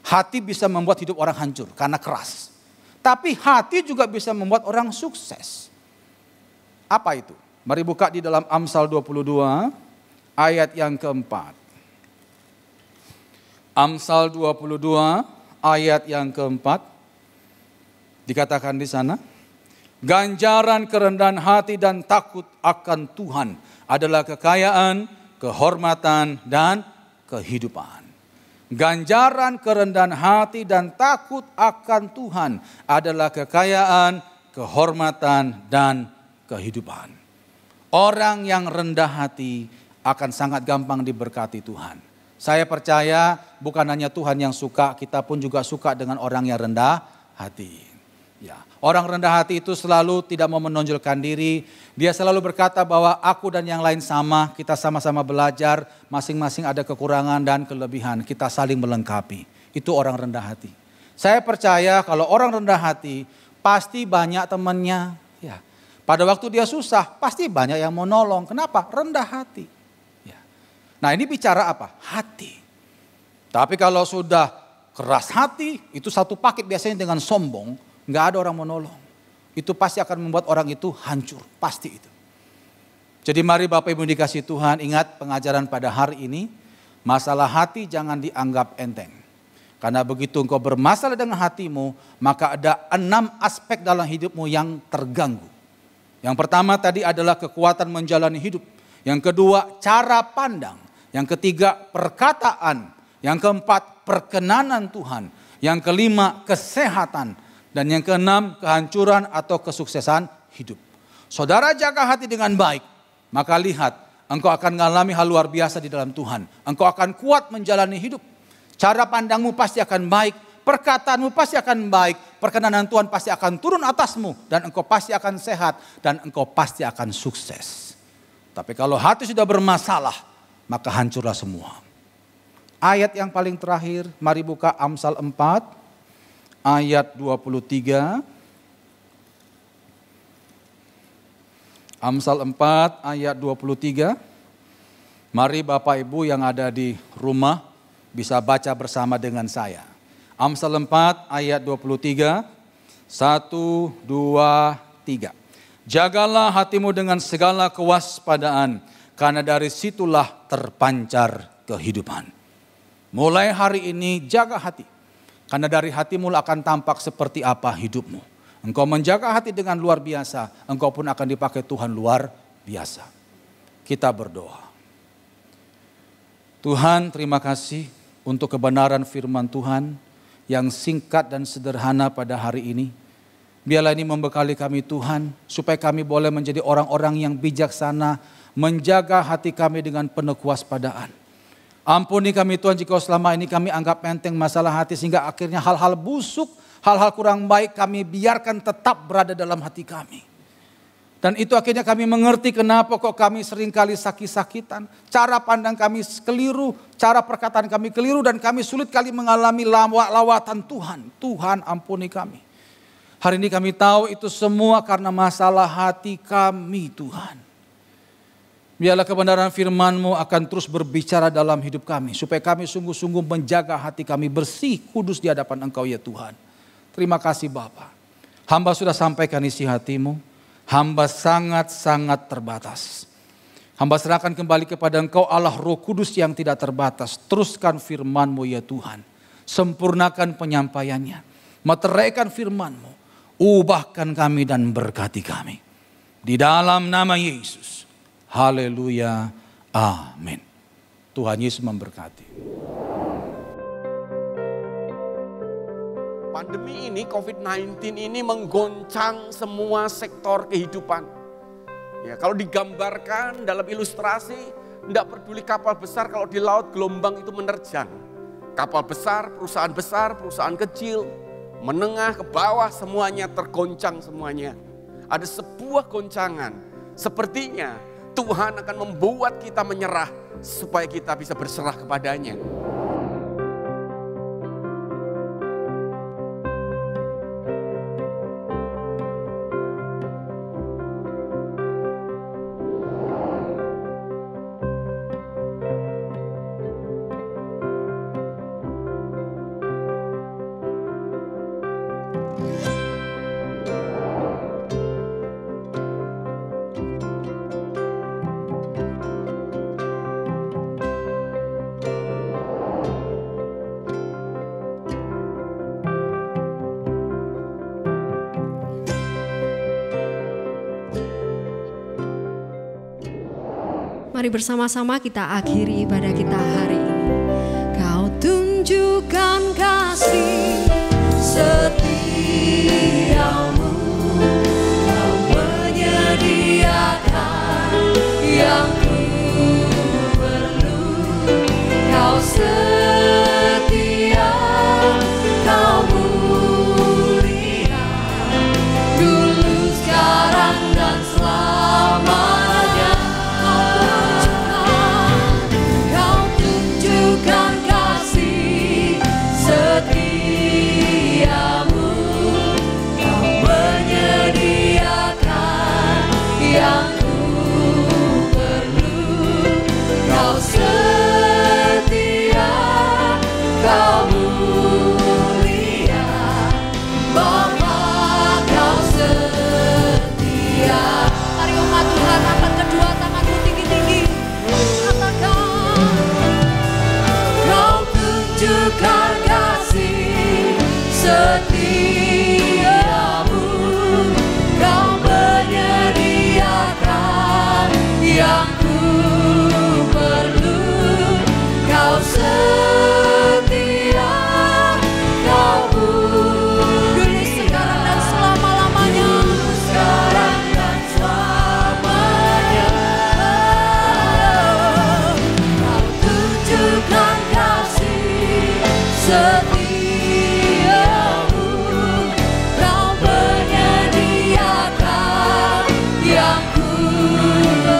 Speaker 4: Hati bisa membuat hidup orang hancur karena keras. Tapi hati juga bisa membuat orang sukses. Apa itu? Mari buka di dalam Amsal 22 ayat yang keempat. Amsal 22 ayat yang keempat. Dikatakan di sana. Ganjaran kerendahan hati dan takut akan Tuhan adalah kekayaan, kehormatan, dan kehidupan. Ganjaran kerendahan hati dan takut akan Tuhan adalah kekayaan, kehormatan, dan kehidupan. Orang yang rendah hati akan sangat gampang diberkati Tuhan. Saya percaya bukan hanya Tuhan yang suka, kita pun juga suka dengan orang yang rendah hati. Ya, orang rendah hati itu selalu tidak mau menonjolkan diri. Dia selalu berkata bahwa aku dan yang lain sama, kita sama-sama belajar, masing-masing ada kekurangan dan kelebihan, kita saling melengkapi. Itu orang rendah hati. Saya percaya kalau orang rendah hati pasti banyak temannya. Ya. Pada waktu dia susah pasti banyak yang mau nolong. Kenapa? Rendah hati. Ya. Nah ini bicara apa? Hati. Tapi kalau sudah keras hati, itu satu paket biasanya dengan sombong, nggak ada orang menolong. Itu pasti akan membuat orang itu hancur, pasti itu. Jadi mari Bapak Ibu dikasih Tuhan, ingat pengajaran pada hari ini, masalah hati jangan dianggap enteng. Karena begitu engkau bermasalah dengan hatimu, maka ada 6 aspek dalam hidupmu yang terganggu. Yang pertama tadi adalah kekuatan menjalani hidup. Yang kedua, cara pandang. Yang ketiga, perkataan. Yang keempat, perkenanan Tuhan. Yang kelima, kesehatan. Dan yang keenam, kehancuran atau kesuksesan hidup. Saudara jaga hati dengan baik, maka lihat, engkau akan mengalami hal luar biasa di dalam Tuhan. Engkau akan kuat menjalani hidup. Cara pandangmu pasti akan baik, perkataanmu pasti akan baik, perkenanan Tuhan pasti akan turun atasmu, dan engkau pasti akan sehat, dan engkau pasti akan sukses. Tapi kalau hati sudah bermasalah, maka hancurlah semua. Ayat yang paling terakhir, mari buka Amsal 4, ayat 23. Amsal 4 ayat 23. Mari Bapak Ibu yang ada di rumah bisa baca bersama dengan saya. Amsal 4 ayat 23. 1, 2, 3. Jagalah hatimu dengan segala kewaspadaan, karena dari situlah terpancar kehidupan. Mulai hari ini jaga hati. Karena dari hatimu akan tampak seperti apa hidupmu. Engkau menjaga hati dengan luar biasa, engkau pun akan dipakai Tuhan luar biasa. Kita berdoa. Tuhan, terima kasih untuk kebenaran firman Tuhan yang singkat dan sederhana pada hari ini. Biarlah ini membekali kami Tuhan, supaya kami boleh menjadi orang-orang yang bijaksana, menjaga hati kami dengan penuh kewaspadaan. Ampuni kami Tuhan jika selama ini kami anggap enteng masalah hati, sehingga akhirnya hal-hal busuk, hal-hal kurang baik kami biarkan tetap berada dalam hati kami. Dan itu akhirnya kami mengerti kenapa kok kami seringkali sakit-sakitan. Cara pandang kami keliru, cara perkataan kami keliru, dan kami sulit kali mengalami lawatan Tuhan. Tuhan ampuni kami. Hari ini kami tahu itu semua karena masalah hati kami Tuhan. Biarlah kebenaran firman-Mu akan terus berbicara dalam hidup kami. Supaya kami sungguh-sungguh menjaga hati kami bersih, kudus di hadapan Engkau ya Tuhan. Terima kasih Bapa. Hamba sudah sampaikan isi hati-Mu. Hamba sangat-sangat terbatas. Hamba serahkan kembali kepada Engkau Allah Roh Kudus yang tidak terbatas. Teruskan firman-Mu ya Tuhan. Sempurnakan penyampaiannya. Meteraikan firman-Mu. Ubahkan kami dan berkati kami. Di dalam nama Yesus. Haleluya, amin. Tuhan Yesus memberkati.
Speaker 5: Pandemi ini, COVID-19 ini menggoncang semua sektor kehidupan. Ya, kalau digambarkan dalam ilustrasi, tidak peduli kapal besar kalau di laut gelombang itu menerjang. Kapal besar, perusahaan kecil, menengah ke bawah semuanya tergoncang semuanya. Ada sebuah goncangan, sepertinya Tuhan akan membuat kita menyerah supaya kita bisa berserah kepadanya.
Speaker 1: Mari bersama-sama kita akhiri ibadah kita hari ini. Kau tunjukkan kasih setiamu, Kau menyediakan yang ku perlu. Kau setia, Kau mulia, dulu, sekarang, dan selamanya. Kau tunjukkan kasih setiamu,
Speaker 6: setiamu, kau menyediakan yang ku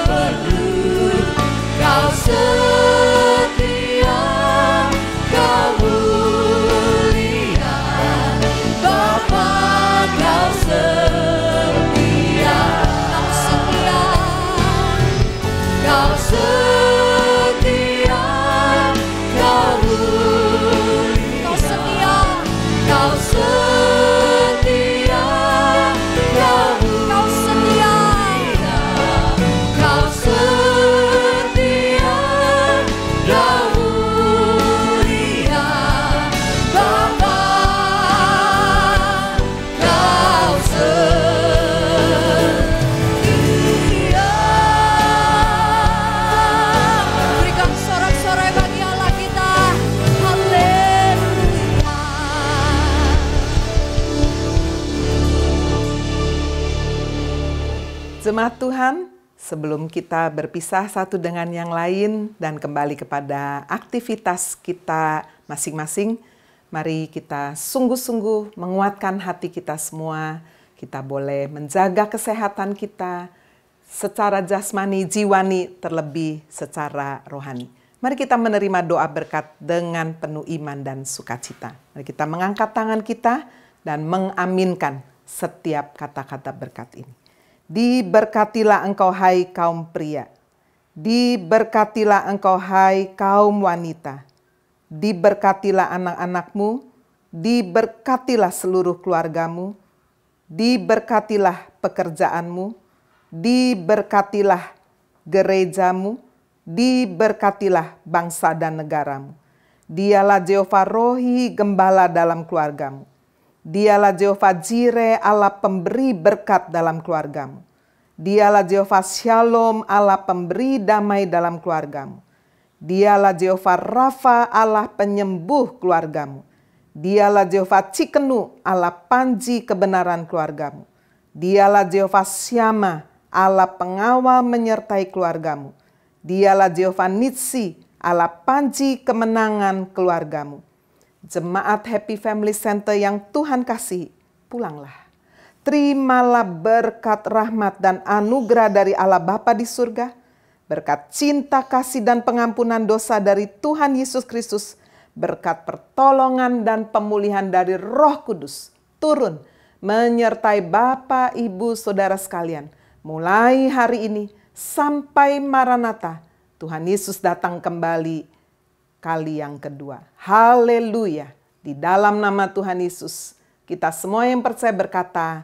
Speaker 6: perlu. Kau setia, kau mulia, Bapa, kau setia, kau setia, kau mulia, kau setia, kau setia, kau setia, kau setia, kau mulia, Bapa, kau setia. Berikan sorak-sorai bagi Allah kita. Haleluya.
Speaker 7: Jemaat Tuhan, sebelum kita berpisah satu dengan yang lain dan kembali kepada aktivitas kita masing-masing, mari kita sungguh-sungguh menguatkan hati kita semua. Kita boleh menjaga kesehatan kita secara jasmani, jiwani, terlebih secara rohani. Mari kita menerima doa berkat dengan penuh iman dan sukacita. Mari kita mengangkat tangan kita dan mengaminkan setiap kata-kata berkat ini. Diberkatilah engkau hai kaum pria, diberkatilah engkau hai kaum wanita, diberkatilah anak-anakmu, diberkatilah seluruh keluargamu, diberkatilah pekerjaanmu, diberkatilah gerejamu, diberkatilah bangsa dan negaramu. Dialah Jehovah Rohi, gembala dalam keluargamu. Dialah Jehovah Jireh, Allah pemberi berkat dalam keluargamu. Dialah Jehovah Shalom, Allah pemberi damai dalam keluargamu. Dialah Jehovah Rafa, Allah penyembuh keluargamu. Dialah Jehovah Cikenu, Allah panji kebenaran keluargamu. Dialah Jehovah Syama, Allah pengawal menyertai keluargamu. Dialah Jehovah Nitsi, Allah panji kemenangan keluargamu. Jemaat Happy Family Center yang Tuhan kasih, pulanglah. Terimalah berkat rahmat dan anugerah dari Allah Bapa di surga, berkat cinta kasih dan pengampunan dosa dari Tuhan Yesus Kristus, berkat pertolongan dan pemulihan dari Roh Kudus, turun menyertai Bapak, Ibu, Saudara sekalian, mulai hari ini sampai Maranatha, Tuhan Yesus datang kembali kali yang kedua. Haleluya. Di dalam nama Tuhan Yesus, kita semua yang percaya berkata,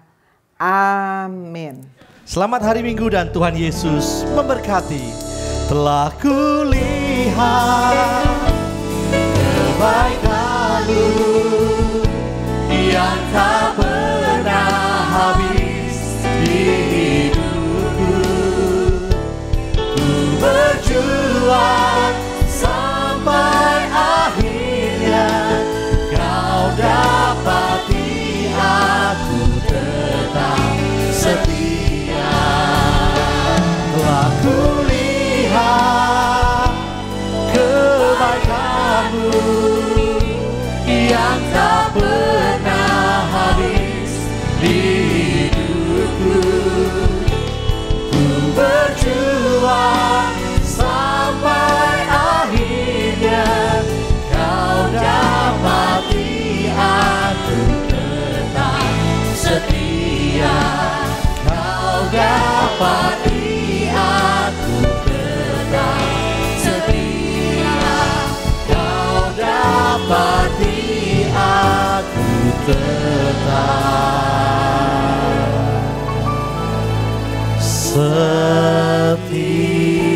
Speaker 7: amin.
Speaker 2: Selamat hari Minggu dan Tuhan Yesus memberkati. Telah kulihat kebaikan-Mu yang tak pernah habis di hidupku. Ku berjuang sampai akhirnya Kau dapati aku tetap setia. Telah kulihat kebaikan-Mu yang tak pernah habis di hidupku. Ku berjuang sampai akhirnya Kau dapati aku tetap setia. Kau dapati aku tetap setia. Kau dapati aku tetap setia.